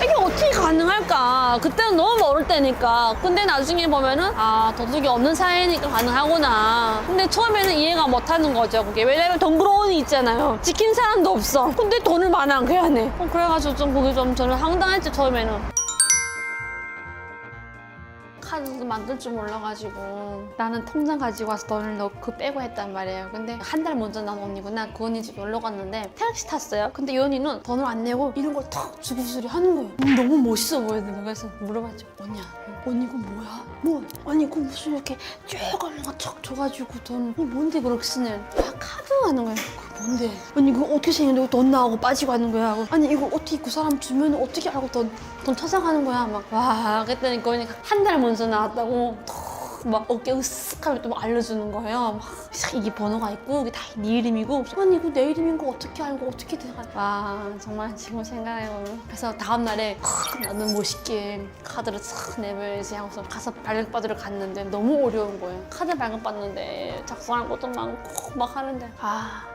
이게 어떻게 가능할까? 그때는 너무 어릴 때니까. 근데 나중에 보면은 도둑이 없는 사회니까 가능하구나. 근데 처음에는 이해가 못하는 거죠, 그게. 왜냐면 덩그러니 있잖아요. 지킨 사람도 없어. 근데 돈을 많이 그 안에. 그래가지고 좀 그게 좀 저는 황당했죠, 처음에는. 카드도 만들 줄 몰라가지고 나는 통장 가지고 와서 돈을 넣고 빼고 했단 말이에요. 근데 한 달 먼저 난 언니구나. 그 언니 집 놀러 갔는데 택시 탔어요. 근데 이 언니는 돈을 안 내고 이런 걸 탁 주고 수리 하는 거예요. 너무 멋있어 보이더라고요. 그래서 물어봤죠. 언니 이거 뭐야? 아니 이거 무슨 이렇게 쪼가만 척 줘가지고 돈 뭔데 그렇게 쓰냐? 카드 하는 거예요. 뭔데? 아니 이거 어떻게 생겼는데 돈 나오고 빠지고 하는 거야? 하고 아니 이거 어떻게 그 사람 주면 어떻게 알고 돈 찾아가는 거야? 그랬더니 그러니까 한 달 먼저 나왔다고 막 어깨 으쓱하면 또 알려주는 거예요. 막 이게 번호가 있고 이게 다 네 이름이고. 아니 이거 내 이름인 거 어떻게 알고 어떻게 돼가? 정말 지금 생각해보면. 그래서 다음 날에 나는 멋있게 카드를 싹 내밀지 하고서 가서 발급받으러 갔는데 너무 어려운 거예요. 카드 발급받는데 작성할 것도 많고 막 하는데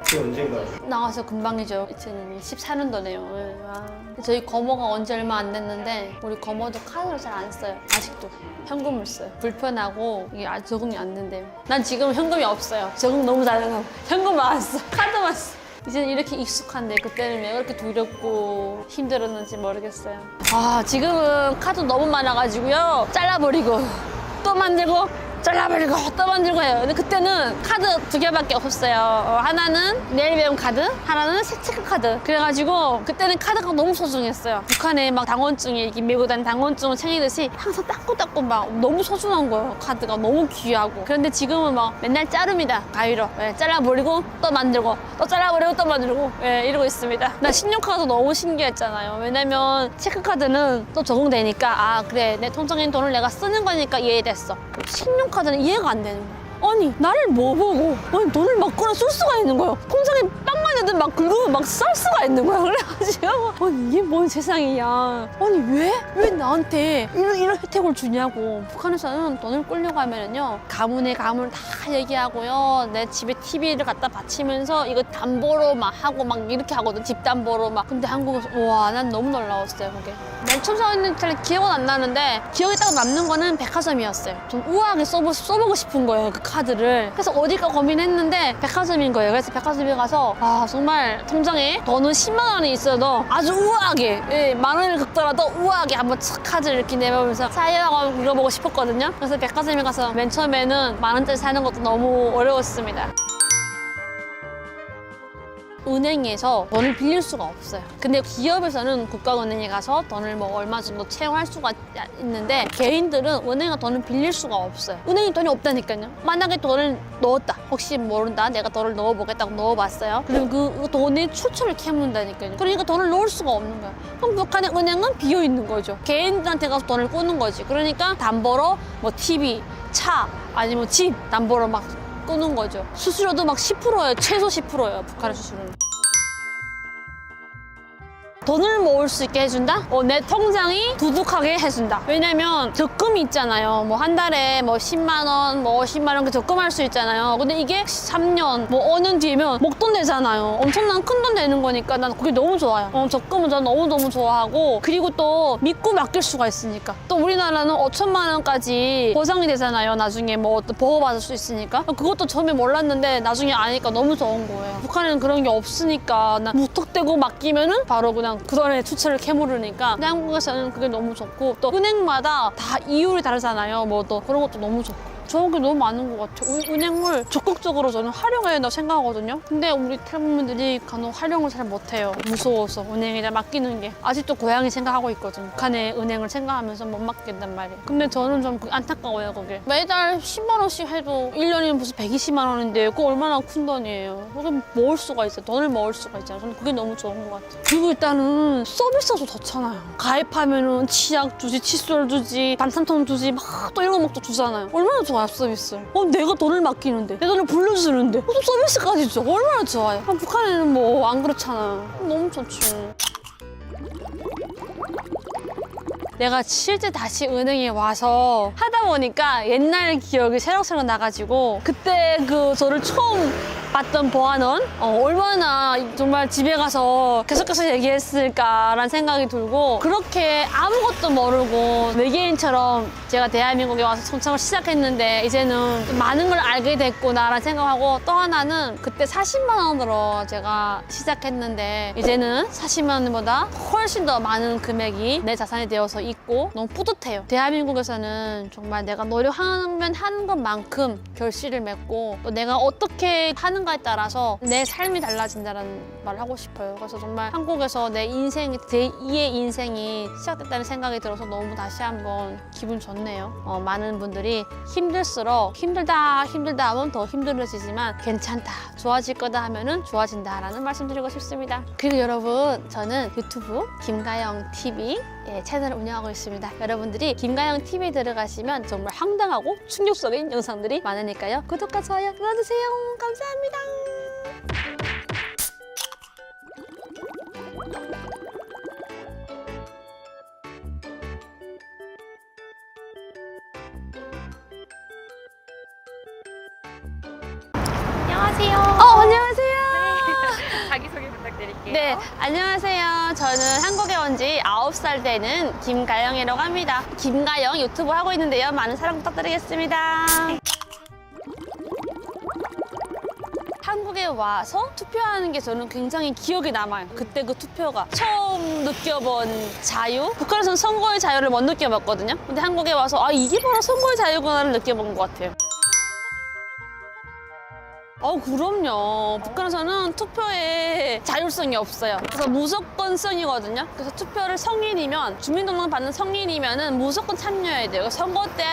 그게 언젠가요? 나와서 금방이죠. 2014년도네요. 저희 거모가 언제 얼마 안 됐는데 우리 거모도 카드를 잘 안 써요. 아직도 현금을 써요. 불편하고 이게 적응이 안 된대요. 난 지금 현금이 없어요. 적응 너무 잘해서 현금만 써. 카드만 써. 이제는 이렇게 익숙한데 그때는 왜 그렇게 두렵고 힘들었는지 모르겠어요. 지금은 카드 너무 많아가지고요. 잘라버리고 또 만들고 잘라버리고 또 만들고 해요. 근데 그때는 카드 2개밖에 없었어요. 하나는 내일 배움 카드, 하나는 체크 카드. 그래가지고 그때는 카드가 너무 소중했어요. 북한에 막 당원증에 이렇게 메고 다니는 당원증을 챙기듯이 항상 닦고 막 너무 소중한 거예요. 카드가 너무 귀하고. 그런데 지금은 막 맨날 자릅니다. 가위로. 잘라버리고 또 만들고 또 잘라버리고 또 만들고 이러고 있습니다. 나 신용카드 너무 신기했잖아요. 왜냐면 체크카드는 또 적응되니까 그래 내 통장에 돈을 내가 쓰는 거니까 이해됐어. 신용카드는 이해가 안 되는 거야. 아니 나를 뭐 보고 돈을 막 꺼내 쓸 수가 있는 거예요. 통장에 빵만 해도 막 긁으면 막 쌀 수가 있는 거야. 그래가지고 이게 뭔 세상이야. 왜 나한테 이런 혜택을 주냐고. 북한에서는 돈을 끌려고 하면은요 가문의 가문을 다 얘기하고요. 내 집에 TV를 갖다 받치면서 이거 담보로 막 하고 막 이렇게 하거든. 집 담보로 막. 근데 한국에서 난 너무 놀라웠어요 그게. 맨 처음에는 잘 기억은 안 나는데 기억에 딱 남는 거는 백화점이었어요. 좀 우아하게 써보고 싶은 거예요 그 카드를. 그래서 어딜까 고민했는데 백화점인 거예요. 그래서 백화점에 가서 정말 통장에 돈은 10만 원이 있어도 아주 우아하게 10,000원을 긁더라도 우아하게 한번 착 카드를 이렇게 내보면서 사연하고 읽어보고 싶었거든요. 그래서 백화점에 가서 맨 처음에는 10,000원짜리 사는 것도 너무 어려웠습니다. 은행에서 돈을 빌릴 수가 없어요. 근데 기업에서는 국가은행에 가서 돈을 뭐 얼마 정도 채용할 수가 있는데 개인들은 은행에 돈을 빌릴 수가 없어요. 은행에 돈이 없다니까요. 만약에 돈을 넣었다. 혹시 모른다. 내가 돈을 넣어보겠다고 넣어봤어요. 그럼 그 돈의 출처를 캐문다니까요. 그러니까 돈을 넣을 수가 없는 거예요. 그럼 북한의 은행은 비어있는 거죠. 개인들한테 가서 돈을 꾸는 거지. 그러니까 담보로 뭐 TV, 차 아니면 집 담보로 막 끄는 거죠. 수수료도 막 10%예요. 최소 10%예요. 북한의 수수료는. 돈을 모을 수 있게 해준다? 내 통장이 두둑하게 해준다. 왜냐면 적금이 있잖아요. 뭐 한 달에 뭐 10만 원, 뭐 50만 원 적금할 수 있잖아요. 근데 이게 3년, 뭐 5년 뒤면 목돈 되잖아요. 엄청난 큰 돈 되는 거니까 난 그게 너무 좋아요. 적금은 저는 너무너무 좋아하고 그리고 또 믿고 맡길 수가 있으니까. 또 우리나라는 5천만 원까지 보상이 되잖아요. 나중에 뭐 보호받을 수 있으니까. 그것도 처음에 몰랐는데 나중에 아니까 너무 좋은 거예요. 북한에는 그런 게 없으니까 난 무턱대고 맡기면은 바로 그냥 그 돈의 추처를 캐물으니까. 근데 한국에서는 그게 너무 좋고 또 은행마다 다 이율이 다르잖아요. 뭐 또 그런 것도 너무 좋고 좋은 게 너무 많은 것 같아요. 은행을 적극적으로 저는 활용해야 된다고 생각하거든요. 근데 우리 탈북민들이 간혹 활용을 잘 못해요. 무서워서 은행에다 맡기는 게. 아직도 고향이 생각하고 있거든요. 북한의 은행을 생각하면서 못 맡긴단 말이에요. 근데 저는 좀 안타까워요, 그게. 매달 10만 원씩 해도 1년이면 무슨 120만 원인데 그거 얼마나 큰 돈이에요. 그게 모을 수가 있어요. 돈을 모을 수가 있잖아요. 저는 그게 너무 좋은 것 같아요. 그리고 일단은 서비스가 좋잖아요. 가입하면은 치약 주지, 칫솔 주지, 반찬통 주지, 막 또 이런 거 막 또 주잖아요. 얼마나 좋아요, 서비스. 내가 돈을 맡기는데, 내 돈을 불러주는데 무슨 서비스까지 줘. 얼마나 좋아요. 북한에는 뭐 안 그렇잖아요. 너무 좋지. 내가 실제 다시 은행에 와서 하다 보니까 옛날 기억이 새록새록 나가지고 그때 그 저를 처음 봤던 보안원 얼마나 정말 집에 가서 계속해서 얘기했을까라는 생각이 들고 그렇게 아무것도 모르고 외계인처럼 제가 대한민국에 와서 청청을 시작했는데 이제는 좀 많은 걸 알게 됐구나라는 생각하고 또 하나는 그때 40만 원으로 제가 시작했는데 이제는 40만 원보다 훨씬 더 많은 금액이 내 자산이 되어서 있고 너무 뿌듯해요. 대한민국에서는 정말 내가 노력하면 하는 것만큼 결실을 맺고 또 내가 어떻게 하는가에 따라서 내 삶이 달라진다는 말을 하고 싶어요. 그래서 정말 한국에서 내 인생, 제2의 인생이 시작됐다는 생각이 들어서 너무 다시 한번 기분 좋네요. 많은 분들이 힘들수록 힘들다 하면 더 힘들어지지만 괜찮다, 좋아질 거다 하면은 좋아진다라는 말씀드리고 싶습니다. 그리고 여러분, 저는 유튜브 김가영 TV 채널을 운영하고 있습니다. 여러분들이 김가영 TV에 들어가시면 정말 황당하고 충격적인 영상들이 많으니까요. 구독과 좋아요 눌러주세요. 감사합니다. 안녕하세요. 안녕하세요. 자기소개 부탁드릴게요. 네, 안녕하세요. 저는 한국에 온 지 9살 되는 김가영이라고 합니다. 김가영 유튜브 하고 있는데요. 많은 사랑 부탁드리겠습니다. 한국에 와서 투표하는 게 저는 굉장히 기억에 남아요. 그때 그 투표가 처음 느껴본 자유? 북한에서는 선거의 자유를 못 느껴봤거든요. 근데 한국에 와서 이게 바로 선거의 자유구나를 느껴본 것 같아요. 그럼요. 북한에서는 투표에 자율성이 없어요. 그래서 무조건성이거든요. 그래서 투표를 성인이면, 주민등록을 받는 성인이면은 무조건 참여해야 돼요. 선거 때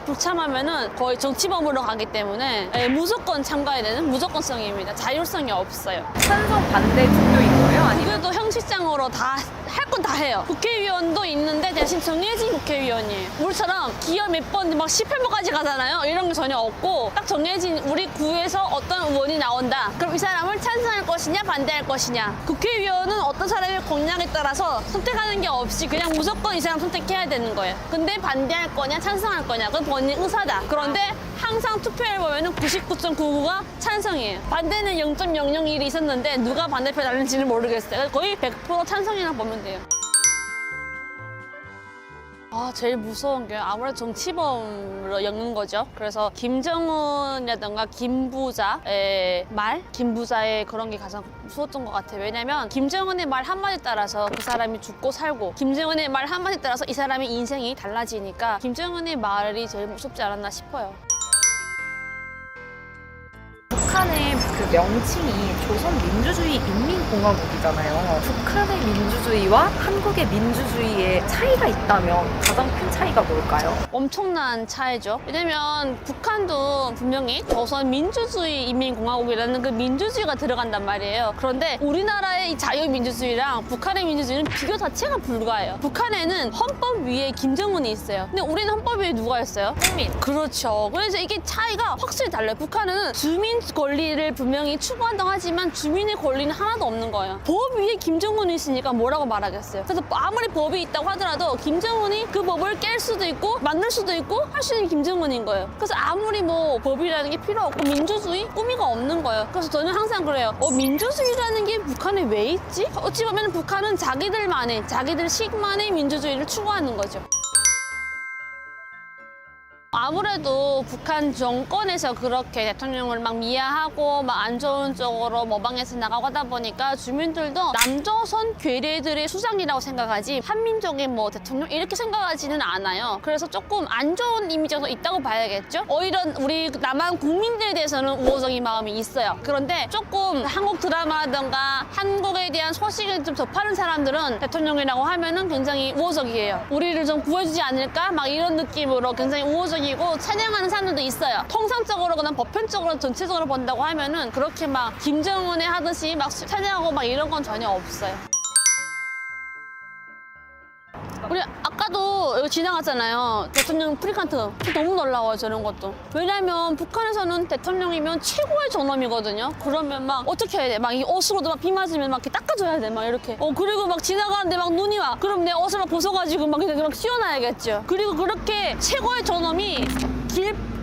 불참하면은 거의 정치범으로 가기 때문에 무조건 참가해야 되는 무조건성입니다. 자율성이 없어요. 찬성 반대 투표인 거예요? 아니면 그래도 형식상으로 다 할 건 다 해요. 국회의원도 있는데 대신 정해진 국회의원이에요. 우리처럼 기호 몇 번 막 18번까지 가잖아요. 이런 게 전혀 없고 딱 정해진 우리 구에서 어떤 의원이 나온다. 그럼 이 사람을 찬성할 것이냐 반대할 것이냐. 국회의원은 어떤 사람의 공약에 따라서 선택하는 게 없이 그냥 무조건 이 사람 선택해야 되는 거예요. 근데 반대할 거냐 찬성할 거냐 그건 본인 의사다. 그런데 항상 투표를 보면은 99.99가 찬성이에요. 반대는 0.001이 있었는데 누가 반대표 달는지는 모르겠어요. 거의 100% 찬성이나 보면 돼요. 제일 무서운 게 아무래도 정치범으로 엮는 거죠. 그래서 김정은이라던가 김부자의 말, 김부자의 그런 게 가장 무서웠던 것 같아요. 왜냐면 김정은의 말 한마디에 따라서 그 사람이 죽고 살고 김정은의 말 한마디에 따라서 이 사람의 인생이 달라지니까 김정은의 말이 제일 무섭지 않았나 싶어요. 북한의 그 명칭이 조선민주주의 인민공화국이잖아요. 북한의 민주주의와 한국의 민주주의의 차이가 있다면 가장 큰 차이가 뭘까요? 엄청난 차이죠. 왜냐면 북한도 분명히 조선 민주주의 인민공화국이라는 그 민주주의가 들어간단 말이에요. 그런데 우리나라의 이 자유민주주의랑 북한의 민주주의는 비교 자체가 불가해요. 북한에는 헌법 위에 김정은이 있어요. 근데 우리는 헌법 위에 누가 있어요? 국민. 그렇죠. 그래서 이게 차이가 확실히 달라요. 북한은 주민 권리를 분명히 추구한다고 하지만 주민의 권리는 하나도 없는 거예요. 법 위에 김정은이 있으니까 뭐라고 말하겠어요. 그래서 아무리 법이 있다고 하더라도 김정은이 그 법을 깰 수도 있고 만들 수도 있고 할 수 있는 김정은인 거예요. 그래서 아무리 뭐 법이라는 게 필요 없고 민주주의 꾸미가 없는 거예요. 그래서 저는 항상 그래요. 민주주의라는 게 북한에 왜 있지? 어찌 보면 북한은 자기들식만의 민주주의를 추구하는 거죠. 아무래도 북한 정권에서 그렇게 대통령을 막 미화하고 막 안 좋은 쪽으로 모방해서 나가고 하다 보니까 주민들도 남조선 괴뢰들의 수장이라고 생각하지 한민족의 뭐 대통령 이렇게 생각하지는 않아요. 그래서 조금 안 좋은 이미지가 있다고 봐야겠죠. 오히려 우리 남한 국민들에 대해서는 우호적인 마음이 있어요. 그런데 조금 한국 드라마라든가 한국에 대한 소식을 좀 접하는 사람들은 대통령이라고 하면은 굉장히 우호적이에요. 우리를 좀 구해주지 않을까? 막 이런 느낌으로 굉장히 우호적이고 찬양하는 사람들도 있어요. 통상적으로 그냥 보편적으로 전체적으로 본다고 하면은 그렇게 막 김정은에 하듯이 막 찬양하고 막 이런 건 전혀 없어요. 우리 아까도 여기 지나갔잖아요. 대통령 프리칸트. 너무 놀라워요, 저런 것도. 왜냐면 북한에서는 대통령이면 최고의 존엄이거든요. 그러면 막 어떻게 해야 돼? 막 이 옷으로도 막 비 맞으면 막 이렇게 닦아줘야 돼. 막 이렇게. 그리고 막 지나가는데 막 눈이 와. 그럼 내 옷을 막 벗어가지고 막 이렇게 막 씌워놔야겠죠. 그리고 그렇게 최고의 존엄이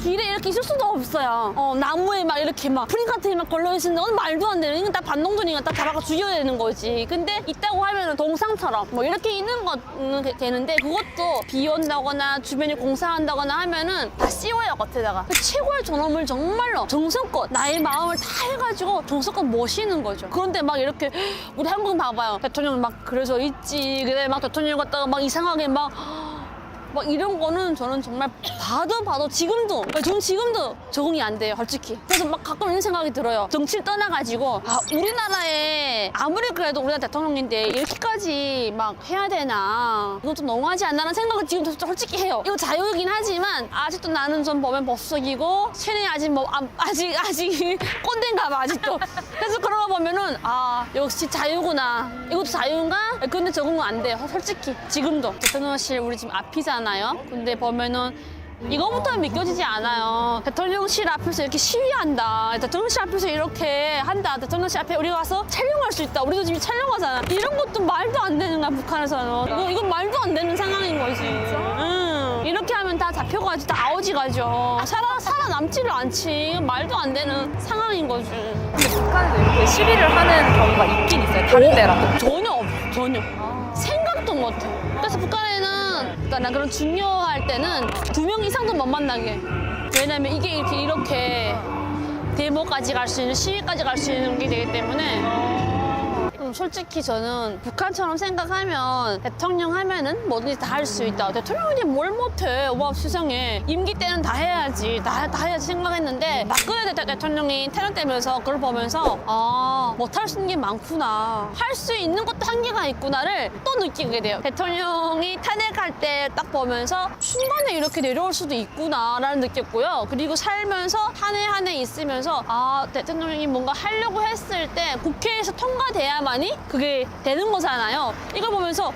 길에 이렇게 있을 수도 없어요. 나무에 막 이렇게 막 프리카트에 막 걸려있으면 건 말도 안 되는. 이건 다 반동전이니까 다 잡아가 죽여야 되는 거지. 근데 있다고 하면은 동상처럼 뭐 이렇게 있는 거는 되는데 그것도 비 온다거나 주변에 공사한다거나 하면은 다 씌워요, 겉에다가. 최고의 존엄을 정말로 정성껏 나의 마음을 다 해가지고 정성껏 모시는 거죠. 그런데 막 이렇게 우리 한국 봐봐요. 대통령 막 그래서 있지. 그다음에 막 대통령 갔다가 막 이상하게 막 이런 거는 저는 정말 봐도 지금도 저는 지금도 적응이 안 돼요, 솔직히. 그래서 막 가끔 이런 생각이 들어요. 정치를 떠나가지고 우리나라에 아무리 그래도 우리나라 대통령인데 이렇게까지 막 해야 되나, 이건 좀 너무하지 않나라는 생각을 지금 솔직히 해요. 이거 자유이긴 하지만 아직도 나는 좀 보면 법석이고 쟤네 아직 꼰대인가 봐, 아직도. 그래서 그런 거 보면은 역시 자유구나, 이것도 자유인가? 근데 적응은 안 돼요, 솔직히. 지금도 대통령실 우리 지금 앞이잖아. 근데 보면은 이거부터 믿겨지지 않아요. 대통령실 앞에서 이렇게 시위한다. 대통령실 앞에서 이렇게 한다. 대통령실 앞에 우리가 가서 촬영할 수 있다. 우리도 지금 촬영하잖아. 이런 것도 말도 안 되는 거야, 북한에서는. 이건 말도 안 되는 상황인 거지. 이렇게 하면 다 잡혀가지고 다 아오지 가죠. 살아남지를 않지. 이건 말도 안 되는 상황인 거지. 근데 북한에도 이렇게 시위를 하는 경우가 있긴 있어요. 다른 데랑. 전혀. 생각도 못해. 그래서 북한에는 나 그런 중요할 때는 2명 이상도 못 만나게. 왜냐면 이게 이렇게 데모까지 갈 수 있는, 시위까지 갈 수 있는 게 되기 때문에. 솔직히 저는 북한처럼 생각하면 대통령 하면은 뭐든지 다 할 수 있다. 대통령이 뭘 못해. 와, 세상에. 임기 때는 다 해야지. 다 해야지 생각했는데 박근혜 대통령이 테러되면서 그걸 보면서 못할 수 있는 게 많구나. 할 수 있는 것도 한계가 있구나를 또 느끼게 돼요. 대통령이 탄핵할 때 딱 보면서 순간에 이렇게 내려올 수도 있구나라는 느꼈고요. 그리고 살면서 한 해 있으면서 대통령이 뭔가 하려고 했을 때 국회에서 통과돼야만이 그게 되는 거잖아요. 이걸 보면서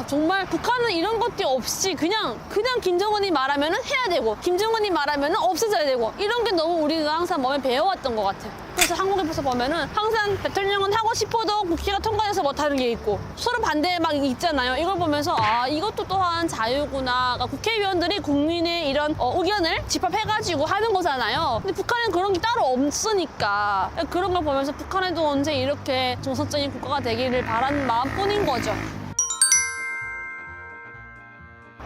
정말 북한은 이런 것도 없이 그냥 김정은이 말하면은 해야 되고 김정은이 말하면은 없어져야 되고 이런 게 너무 우리가 항상 몸에 배워왔던 것 같아요. 그래서 한국에서 보면은 항상 대통령은 하고 싶어도 국회가 통과돼서 못하는 게 있고 서로 반대 막 있잖아요. 이걸 보면서 이것도 또한 자유구나. 그러니까 국회의원들이 국민의 이런 의견을 집합해가지고 하는 거잖아요. 근데 북한은 그런 게 따로 없으니까 그런 걸 보면서 북한에도 언제 이렇게 정서적인 국가가 되기를 바라는 마음뿐인 거죠.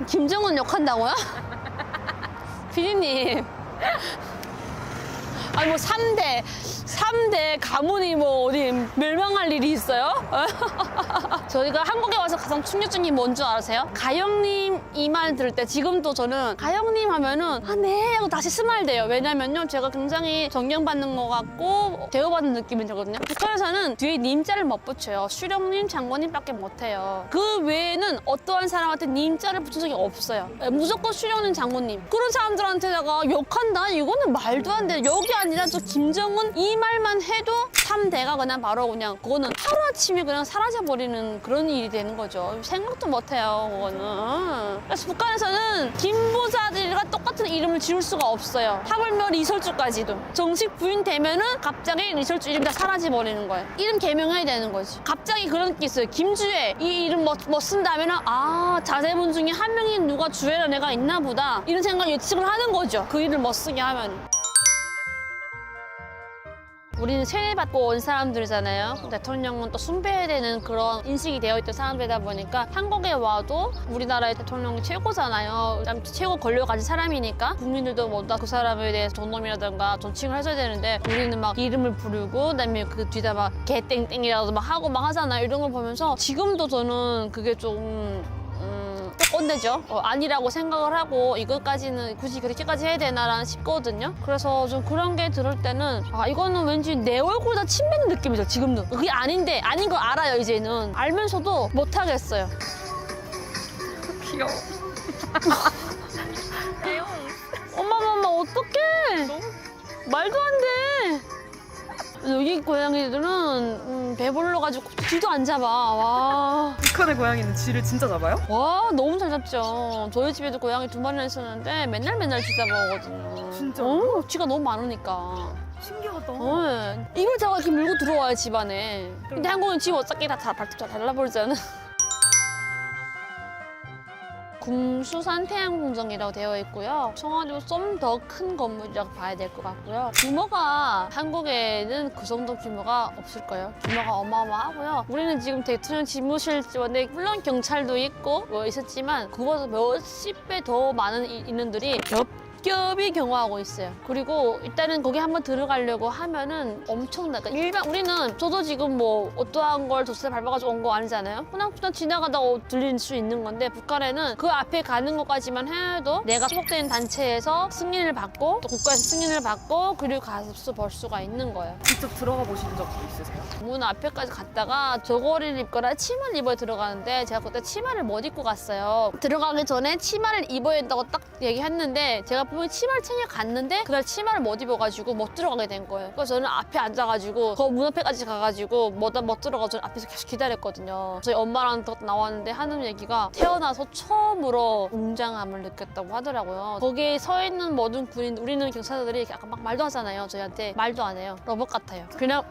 김정은 욕한다고요? 피디님. 뭐 3대 가문이 뭐 어디 멸망할 일이 있어요? 저희가 한국에 와서 가장 충격적인 게 뭔 줄 아세요? 가영님 이 말 들을 때 지금도 저는 가영님 하면은 네 하고 다시 스마일 돼요. 왜냐면요 제가 굉장히 존경받는 것 같고 대우받는 느낌이 들거든요. 북한에서는 뒤에 님자를 못 붙여요. 수령님, 장관님밖에 못해요. 그 외에는 어떠한 사람한테 님자를 붙인 적이 없어요. 무조건 수령님, 장군님. 그런 사람들한테다가 욕한다? 이거는 말도 안 돼. 욕이 아니라 저 김정은 이 말만 해도 3대가 그냥 바로 그냥 그거는 하루아침에 그냥 사라져버리는 그런 일이 되는 거죠. 생각도 못해요, 그거는. 그래서 북한에서는 김부자들과 똑같은 이름을 지을 수가 없어요. 하물며 리설주까지도. 정식 부인되면은 갑자기 리설주 이름이 다 사라져버리는 거예요. 이름 개명해야 되는 거지. 갑자기 그런 게 있어요. 김주혜 이 이름 뭐 쓴다면은 자제분 중에 한 명이 누가 주혜라는 애가 있나 보다. 이런 생각 예측을 하는 거죠. 그 이름 못 쓰게 하면. 우리는 세례받고 온 사람들이잖아요. 대통령은 또 숭배해야 되는 그런 인식이 되어 있던 사람들이다 보니까 한국에 와도 우리나라의 대통령이 최고잖아요. 최고 권력 가진 사람이니까 국민들도 뭐 그 사람에 대해서 존엄이라든가 존칭을 해줘야 되는데 우리는 막 이름을 부르고 그다음에 그 뒤다 막 개땡땡이라도 막 하고 막 하잖아요. 이런 걸 보면서 지금도 저는 그게 좀 꼰대죠. 아니라고 생각을 하고 이것까지는 굳이 그렇게까지 해야 되나라는 싶거든요. 그래서 좀 그런 게 들을 때는 이거는 왠지 내 얼굴에다 침 뱉는 느낌이죠. 지금도. 그게 아닌데 아닌 거 알아요. 이제는. 알면서도 못하겠어요. 귀여워. 귀여워. 엄마 어떡해. 말도 안 돼. 여기 고양이들은 배불러가지고 뒤도 안 잡아. 와. 북한의 고양이는 쥐를 진짜 잡아요? 와 너무 잘 잡죠. 저희 집에도 고양이 2마리나 있었는데 맨날 쥐 잡아오거든요. 진짜요? 쥐가 너무 많으니까. 신기하다. 이걸 잡아 이렇게 밀고 들어와요 집안에. 근데 한국은 집 어차피 다 달라버리잖아. 궁수산 태양궁정이라고 되어 있고요. 청와대보다 좀 더 큰 건물이라고 봐야 될 것 같고요. 규모가 한국에는 그 정도 규모가 없을 거예요. 규모가 어마어마하고요. 우리는 지금 대통령 집무실 지원에 물론 경찰도 있고 뭐 있었지만 그거보다 몇십 배 더 많은 인원들이 겹겹이 경호하고 있어요. 그리고 일단은 거기 한번 들어가려고 하면은 엄청나. 그러니까 일반 우리는 저도 지금 뭐 어떠한 걸 도시에 밟아가지고 온 거 아니잖아요. 그냥 지나가다가 들릴 수 있는 건데 북한에는 그 앞에 가는 것까지만 해도 내가 소속된 단체에서 승인을 받고 또 국가에서 승인을 받고 그리고 가서 볼 수가 있는 거예요. 직접 들어가 보신 적도 있으세요? 문 앞에까지 갔다가 저고리를 입거나 치마를 입어야 들어가는데 제가 그때 치마를 못 입고 갔어요. 들어가기 전에 치마를 입어야 된다고 딱 얘기했는데 제가 분명히 치마를 챙겨 갔는데 그날 치마를 못 입어가지고 못 들어가게 된 거예요. 그래서 저는 앞에 앉아가지고 그 문 앞에까지 가가지고 못 들어가서 저는 앞에서 계속 기다렸거든요. 저희 엄마랑 또 나왔는데 하는 얘기가 태어나서 처음으로 웅장함을 느꼈다고 하더라고요. 거기에 서 있는 모든 군인 우리는 경찰들이 약간 막 말도 하잖아요. 저희한테 말도 안 해요. 로봇 같아요. 그냥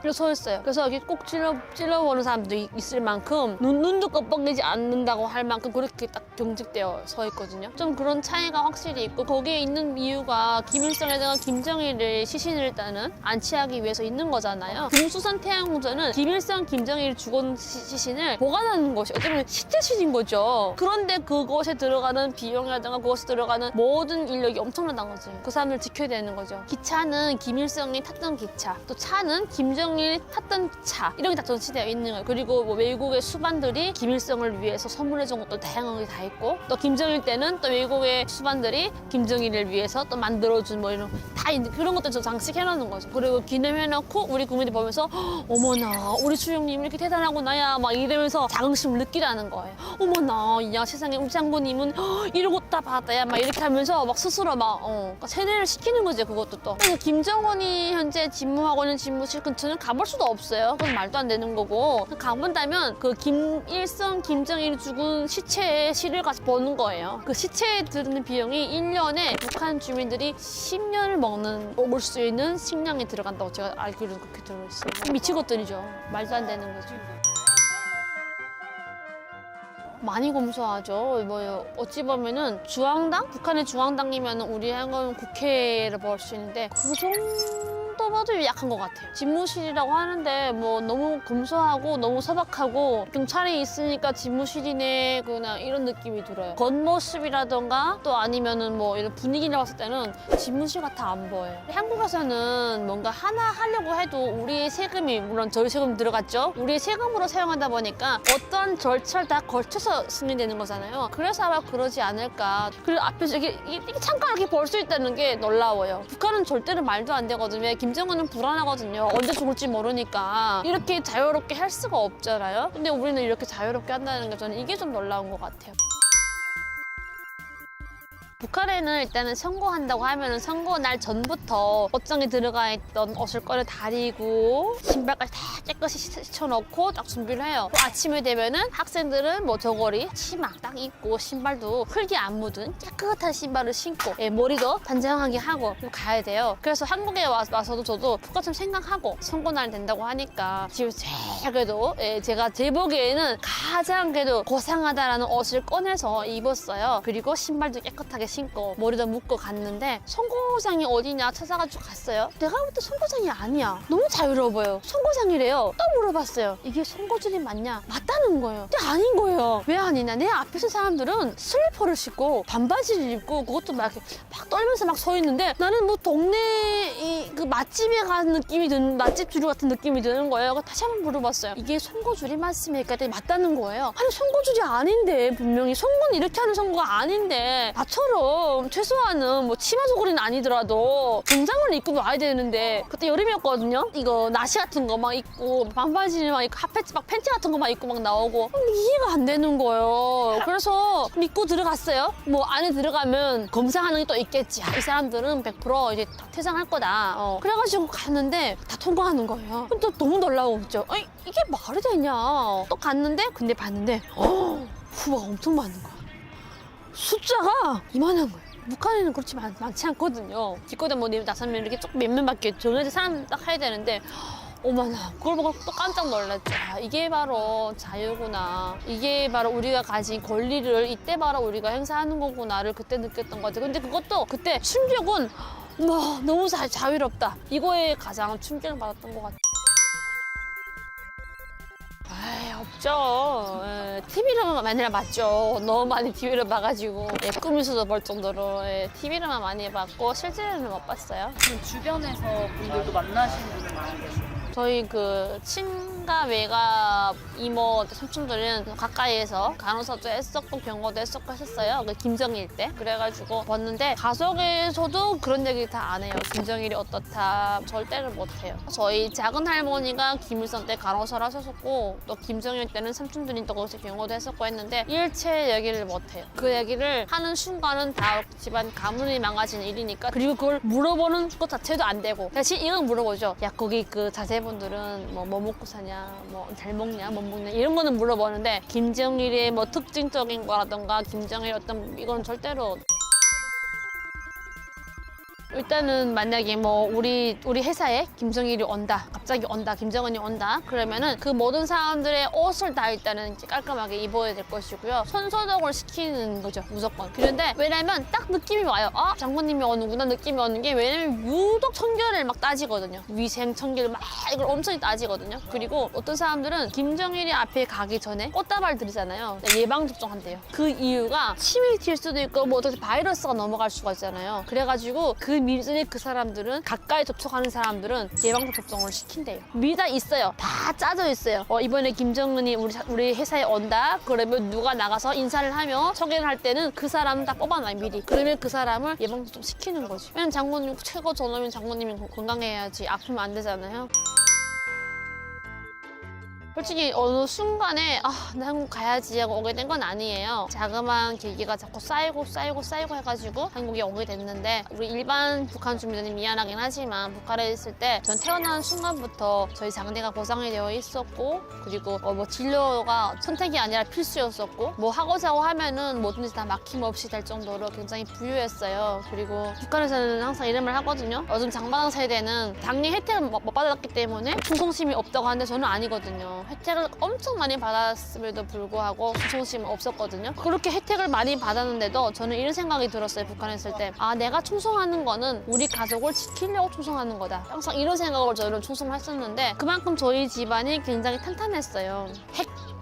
이렇게 서 있어요. 그래서 여기 꼭 찔러보는 사람도 있을 만큼 눈도 깜빡이지 않는다고 할 만큼 그렇게 딱 경직되어 서 있거든요. 좀 그런 차이가 확실히 있고 거기에 있는 이유가 김일성에다가 김정일을 시신을 일단은 안치하기 위해서 있는 거잖아요. 금수산 태양궁전은 김일성, 김정일 죽은 시신을 보관하는 곳이 어쩌면 시체실인 거죠. 그런데 그곳에 들어가는 비용이라든가 그곳에 들어가는 모든 인력이 엄청나다는 거지. 그 사람들 지켜야 되는 거죠. 기차는 김일성이 탔던 기차, 또 차는 김정일 탔던 차 이런 게 다 전시되어 있는 거예요. 그리고 뭐 외국의 수반들이 김일성을 위해서 선물해준 것도 다양한 게 다 있고 또 김정일 때는 또 외국의 수반들이 김정일을 위해서 또 만들어준 뭐 이런 다 있는 그런 것들 좀 장식해놓는 거죠. 그리고 기념해놓고 우리 국민들이 보면서 어머나 우리 수령님 이렇게 대단하구나야 막 이러면서 자긍심을 느끼라는 거예요. 어머나 야 세상에 우리 장군님은 이런 것 다 받았다야 막 이렇게 하면서 막 스스로 막 그러니까 세뇌를 시키는 거죠. 그것도 또. 그래서 김정은이 현재 집무하고 있는 집무실 근처는 가볼 수도 없어요. 그건 말도 안 되는 거고 가본다면 그 김일성, 김정일이 죽은 시체의 실을 가서 보는 거예요. 그 시체에 드는 비용이 1년에 북한 주민들이 10년을 먹을 수 있는 식량이 들어간다고 제가 알기로는 그렇게 들어있어요. 미치겠더니죠. 말도 안 되는 거죠. 많이 검소하죠. 뭐 어찌 보면은 중앙당? 북한의 중앙당이면 우리 한국은 국회를 볼 수 있는데 그 정도 봐도 약한 것 같아요. 집무실이라고 하는데 뭐 너무 검소하고 너무 소박하고 경찰이 있으니까 집무실이네 그냥 이런 느낌이 들어요. 겉모습이라던가 또 아니면은 뭐 이런 분위기를 봤을 때는 집무실 같아 안 보여요. 한국에서는 뭔가 하나 하려고 해도 우리의 세금이 물론 저희 세금 들어갔죠. 우리의 세금으로 사용하다 보니까 어떤 절차를 다 걸쳐서 승인되는 거잖아요. 그래서 아마 그러지 않을까. 그리고 앞에서 이게 잠깐 이렇게 볼 수 있다는 게 놀라워요. 북한은 절대로 말도 안 되거든요. 김정은은 불안하거든요. 언제 죽을지 모르니까 이렇게 자유롭게 할 수가 없잖아요. 근데 우리는 이렇게 자유롭게 한다는 게 저는 이게 좀 놀라운 것 같아요. 북한에는 일단은 선거한다고 하면은 선거 날 전부터 옷장에 들어가 있던 옷을 꺼내 다리고 신발까지 다 깨끗이 씻어놓고 딱 준비를 해요. 또 아침에 되면은 학생들은 뭐 저고리 치마 딱 입고 신발도 흙이 안 묻은 깨끗한 신발을 신고 머리도 단정하게 하고 가야 돼요. 그래서 한국에 와서도 저도 똑같은 생각하고 선거 날 된다고 하니까 집에서 제일 그래도 제가 제 보기에는 가장 그래도 고상하다라는 옷을 꺼내서 입었어요. 그리고 신발도 깨끗하게 신고 머리도 묶고 갔는데 선거장이 어디냐 찾아가지고 갔어요. 내가 볼 때 선거장이 아니야. 너무 자유로워 보여. 선거장이래요. 또 물어봤어요. 이게 선거줄이 맞냐? 맞다는 거예요. 근데 아닌 거예요. 왜 아니냐? 내 앞에 서 사람들은 슬리퍼를 신고 반바지를 입고 그것도 막 이렇게 막 떨면서 막 서 있는데 나는 뭐 동네 그 맛집에 간 느낌이 드는 맛집 줄 같은 느낌이 드는 거예요. 그래서 다시 한번 물어봤어요. 이게 선거줄이 맞습니까? 그랬더니 맞다는 거예요. 아니 선거줄이 아닌데 분명히 선거는 이렇게 하는 선거가 아닌데 나처럼 최소한은 뭐 치마 저고리는 아니더라도 정장을 입고 와야 되는데 그때 여름이었거든요. 이거 나시 같은 거 막 입고 반바지 막 입고 핫팬츠 막 팬티 같은 거 막 입고 막 나오고 이해가 안 되는 거예요. 그래서 믿고 들어갔어요. 뭐 안에 들어가면 검사하는 게 또 있겠지. 이 사람들은 100% 이제 다 퇴장할 거다. 그래가지고 갔는데 다 통과하는 거예요. 또 너무 놀라웠죠. 아니 이게 말이 되냐. 또 갔는데 근데 봤는데 후보가 엄청 많은 거야. 숫자가 이만한 거예요. 북한에는 그렇지 많지 않거든요. 기껏해 뭐 4명 이렇게 쭉 몇 명밖에 정해진 사람 딱 해야 되는데 어머나 그걸 보고 또 깜짝 놀랐죠. 아, 이게 바로 자유구나. 이게 바로 우리가 가진 권리를 이때 바로 우리가 행사하는 거구나를 그때 느꼈던 것 같아요. 근데 그것도 그때 충격은 와 너무 자유롭다. 이거에 가장 충격을 받았던 것 같아요. 아이 없죠. TV로만 맨날 봤죠. 너무 많이 TV를 봐가지고 꿈에서도 볼 정도로 TV로만 많이 봤고 실제로는 못 봤어요. 그럼 주변에서 분들도 만나시는 분들 많이 계세요? 저희 그 친가 외가 이모 삼촌들은 가까이에서 간호사도 했었고 병원도 했었고 했었어요. 그 김정일 때 그래가지고 봤는데 가족에서도 그런 얘기 다 안 해요. 김정일이 어떻다 절대를 못 해요. 저희 작은 할머니가 김일성 때 간호사를 하셨었고 또 김정일 때는 삼촌들이 또 거기서 병원도 했었고 했는데 일체 얘기를 못 해요. 그 얘기를 하는 순간은 다 집안 가문이 망가지는 일이니까 그리고 그걸 물어보는 것 자체도 안 되고 대신 이건 물어보죠. 야 거기 그 자제분들은 뭐 먹고 사냐 뭐 잘 먹냐 못 먹냐 이런 거는 물어보는데 김정일의 뭐 특징적인 거라던가 김정일 어떤 이건 절대로 일단은 만약에 뭐 우리 회사에 김정일이 온다 갑자기 온다 김정은이 온다 그러면은 그 모든 사람들의 옷을 다 일단은 이제 깔끔하게 입어야 될 것이고요 손소독을 시키는 거죠 무조건. 그런데 왜냐면 딱 느낌이 와요. 아 장모님이 오는구나 느낌이 오는 게 왜냐면 유독 청결을 막 따지거든요. 위생 청결 막 이걸 엄청 따지거든요. 그리고 어떤 사람들은 김정일이 앞에 가기 전에 꽃다발 드리잖아요. 예방접종 한대요. 그 이유가 침이 튈 수도 있고 뭐 어떻게 바이러스가 넘어갈 수가 있잖아요. 그래가지고 그 미리 그 사람들은 가까이 접촉하는 사람들은 예방접종을 시킨대요. 미리 다 있어요. 다 짜져 있어요. 이번에 김정은이 우리 회사에 온다. 그러면 누가 나가서 인사를 하며 소개를 할 때는 그 사람 다 뽑아놔요 미리. 그러면 그 사람을 예방접종 시키는 거지. 왜냐면 장모님 최고 전업인 장모님이 건강해야지 아프면 안 되잖아요. 솔직히 어느 순간에 나 한국 가야지 하고 오게 된 건 아니에요. 자그마한 계기가 자꾸 쌓이고 해가지고 한국에 오게 됐는데 우리 일반 북한 주민들이 미안하긴 하지만 북한에 있을 때 전 태어난 순간부터 저희 장대가 보상이 되어 있었고 그리고 뭐 진료가 선택이 아니라 필수였었고 뭐 하고자고 하면은 뭐든지 다 막힘없이 될 정도로 굉장히 부유했어요. 그리고 북한에서는 항상 이런 말 하거든요. 요즘 장마당 세대는 당연히 혜택을 못 받았기 때문에 충성심이 없다고 하는데 저는 아니거든요. 혜택을 엄청 많이 받았음에도 불구하고 충성심은 없었거든요. 그렇게 혜택을 많이 받았는데도 저는 이런 생각이 들었어요. 북한에 있을 때 내가 충성하는 거는 우리 가족을 지키려고 충성하는 거다. 항상 이런 생각을 저는 충성을 했었는데 그만큼 저희 집안이 굉장히 탄탄했어요.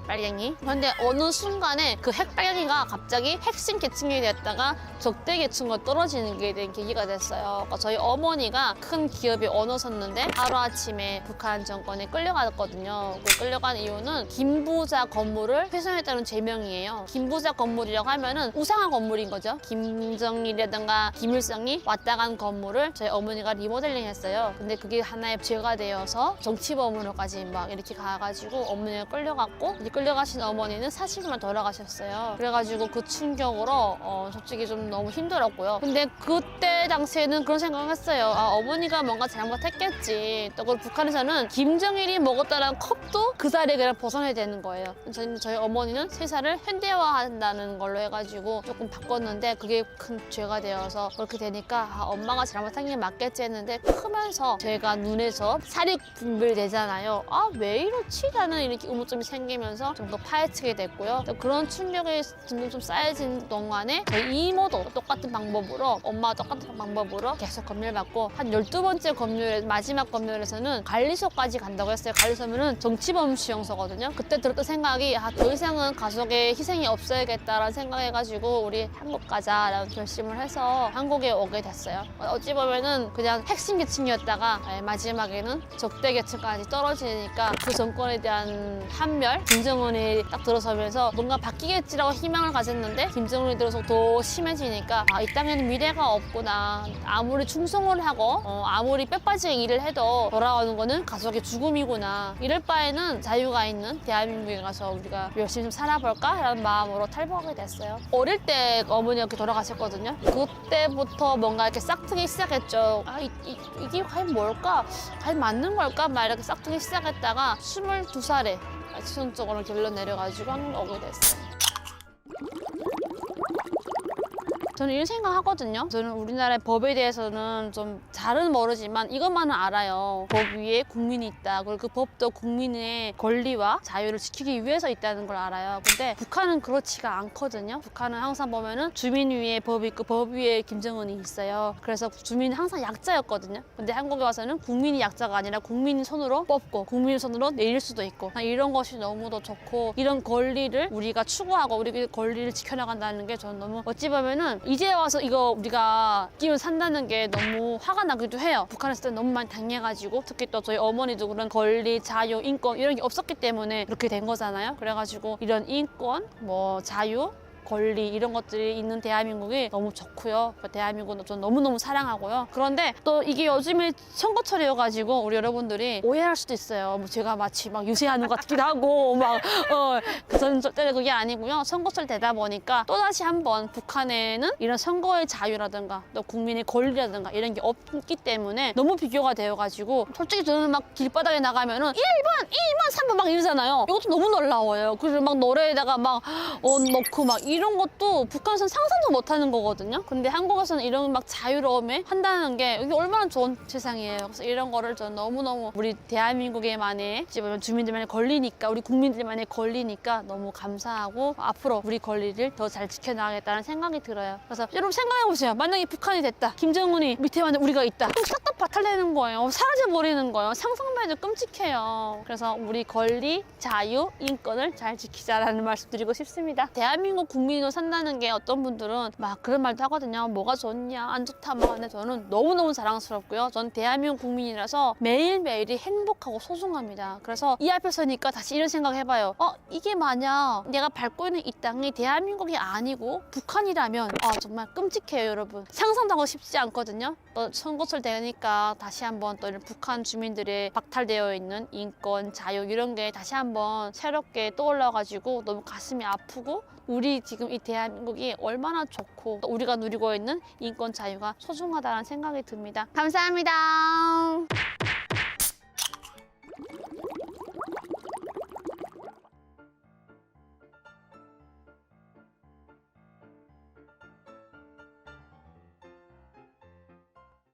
빨갱이. 그런데 어느 순간에 그 핵빨갱이가 갑자기 핵심 계층이 됐다가 적대 계층으로 떨어지는 게 된 계기가 됐어요. 그러니까 저희 어머니가 큰 기업에 얻어섰는데 하루아침에 북한 정권에 끌려갔거든요. 그 끌려간 이유는 김부자 건물을 훼손했다는 죄명이에요. 김부자 건물이라고 하면은 우상한 건물인 거죠. 김정일이라든가 김일성이 왔다 간 건물을 저희 어머니가 리모델링 했어요. 근데 그게 하나의 죄가 되어서 정치범으로까지 막 이렇게 가가지고 어머니가 끌려갔고 끌려가신 어머니는 40일만 돌아가셨어요. 그래가지고 그 충격으로 솔직히 좀 너무 힘들었고요. 근데 그때 당시에는 그런 생각을 했어요. 어머니가 뭔가 잘못했겠지. 또 그 북한에서는 김정일이 먹었다는 컵도 그 자리에 그냥 벗어나야 되는 거예요. 저희 어머니는 세살을 현대화한다는 걸로 해가지고 조금 바꿨는데 그게 큰 죄가 되어서 그렇게 되니까 엄마가 잘못한 게 맞겠지 했는데 크면서 제가 눈에서 살이 분별되잖아요. 왜 이렇지? 라는 이렇게 의문점이 생기면서 하면서 좀 더 파헤치게 됐고요. 또 그런 충격이 점점 좀 쌓여진 동안에 저희 이모도 똑같은 방법으로 엄마와 똑같은 방법으로 계속 검열을 받고 한 12번째 검열, 마지막 검열에서는 관리소까지 간다고 했어요. 관리소면은 정치범 수용소거든요. 그때 들었던 생각이 더 이상은 가족의 희생이 없어야겠다라는 생각해가지고 우리 한국 가자라는 결심을 해서 한국에 오게 됐어요. 어찌 보면은 그냥 핵심 계층이었다가 마지막에는 적대 계층까지 떨어지니까 그 정권에 대한 한멸, 김정은이 딱 들어서면서 뭔가 바뀌겠지라고 희망을 가졌는데 김정은이 들어서 더 심해지니까 이 땅에는 미래가 없구나. 아무리 충성을 하고 아무리 뼈빠지게 일을 해도 돌아오는 거는 가족의 죽음이구나. 이럴 바에는 자유가 있는 대한민국에 가서 우리가 열심히 좀 살아볼까? 라는 마음으로 탈북하게 됐어요. 어릴 때 어머니가 이렇게 돌아가셨거든요. 그때부터 뭔가 이렇게 싹트기 시작했죠. 이게 과연 뭘까? 과연 맞는 걸까? 막 이렇게 싹트기 시작했다가 22살에 최종적으로 결론 내려가지고 한국 오게 됐어요. 저는 이런 생각하거든요. 저는 우리나라의 법에 대해서는 좀 잘은 모르지만 이것만은 알아요. 법 위에 국민이 있다. 그리고 그 법도 국민의 권리와 자유를 지키기 위해서 있다는 걸 알아요. 근데 북한은 그렇지가 않거든요. 북한은 항상 보면은 주민 위에 법이 있고 법 위에 김정은이 있어요. 그래서 주민은 항상 약자였거든요. 근데 한국에 와서는 국민이 약자가 아니라 국민 손으로 뽑고 국민 손으로 내릴 수도 있고 이런 것이 너무도 좋고 이런 권리를 우리가 추구하고 우리 권리를 지켜나간다는 게 저는 너무 어찌 보면은 이제 와서 이거 우리가 끼워 산다는 게 너무 화가 나기도 해요. 북한에서 때 너무 많이 당해가지고 특히 또 저희 어머니도 그런 권리, 자유, 인권 이런 게 없었기 때문에 그렇게 된 거잖아요. 그래가지고 이런 인권, 자유, 권리 이런 것들이 있는 대한민국이 너무 좋고요. 대한민국은 저는 너무너무 사랑하고요. 그런데 또 이게 요즘에 선거철이어가지고 우리 여러분들이 오해할 수도 있어요. 제가 마치 막 유세하는 것 같기도 하고 저는 절대 그게 아니고요. 선거철 되다 보니까 또다시 한번 북한에는 이런 선거의 자유라든가 또 국민의 권리라든가 이런 게 없기 때문에 너무 비교가 되어가지고 솔직히 저는 막 길바닥에 나가면은 1번, 2번, 3번 막 이러잖아요. 이것도 너무 놀라워요. 그래서 막 노래에다가 막 넣고 막 이런 것도 북한에서는 상상도 못하는 거거든요. 근데 한국에서는 이런 막 자유로움에 한다는 게 이게 얼마나 좋은 세상이에요. 그래서 이런 거를 저는 너무너무 우리 대한민국에만의 주민들만의 권리니까 우리 국민들만의 권리니까 너무 감사하고 앞으로 우리 권리를 더 잘 지켜나가겠다는 생각이 들어요. 그래서 여러분 생각해보세요. 만약에 북한이 됐다. 김정은이 밑에 완전 우리가 있다. 그럼 싹 다 바탈되는 거예요. 사라져버리는 거예요. 상상만 해도 끔찍해요. 그래서 우리 권리, 자유, 인권을 잘 지키자라는 말씀 드리고 싶습니다. 대한민국 국민으로 산다는 게 어떤 분들은 막 그런 말도 하거든요. 뭐가 좋냐, 안 좋다 막 하는데 저는 너무너무 자랑스럽고요. 전 대한민국 국민이라서 매일매일이 행복하고 소중합니다. 그래서 이 앞에 서니까 다시 이런 생각 해봐요. 이게 만약 내가 밟고 있는 이 땅이 대한민국이 아니고 북한이라면 정말 끔찍해요, 여러분. 상상도 하고 싶지 않거든요. 또 선거철 되니까 다시 한번 또 이런 북한 주민들의 박탈되어 있는 인권, 자유 이런 게 다시 한번 새롭게 떠올라가지고 너무 가슴이 아프고 우리 지금 이 대한민국이 얼마나 좋고 또 우리가 누리고 있는 인권 자유가 소중하다는 생각이 듭니다. 감사합니다.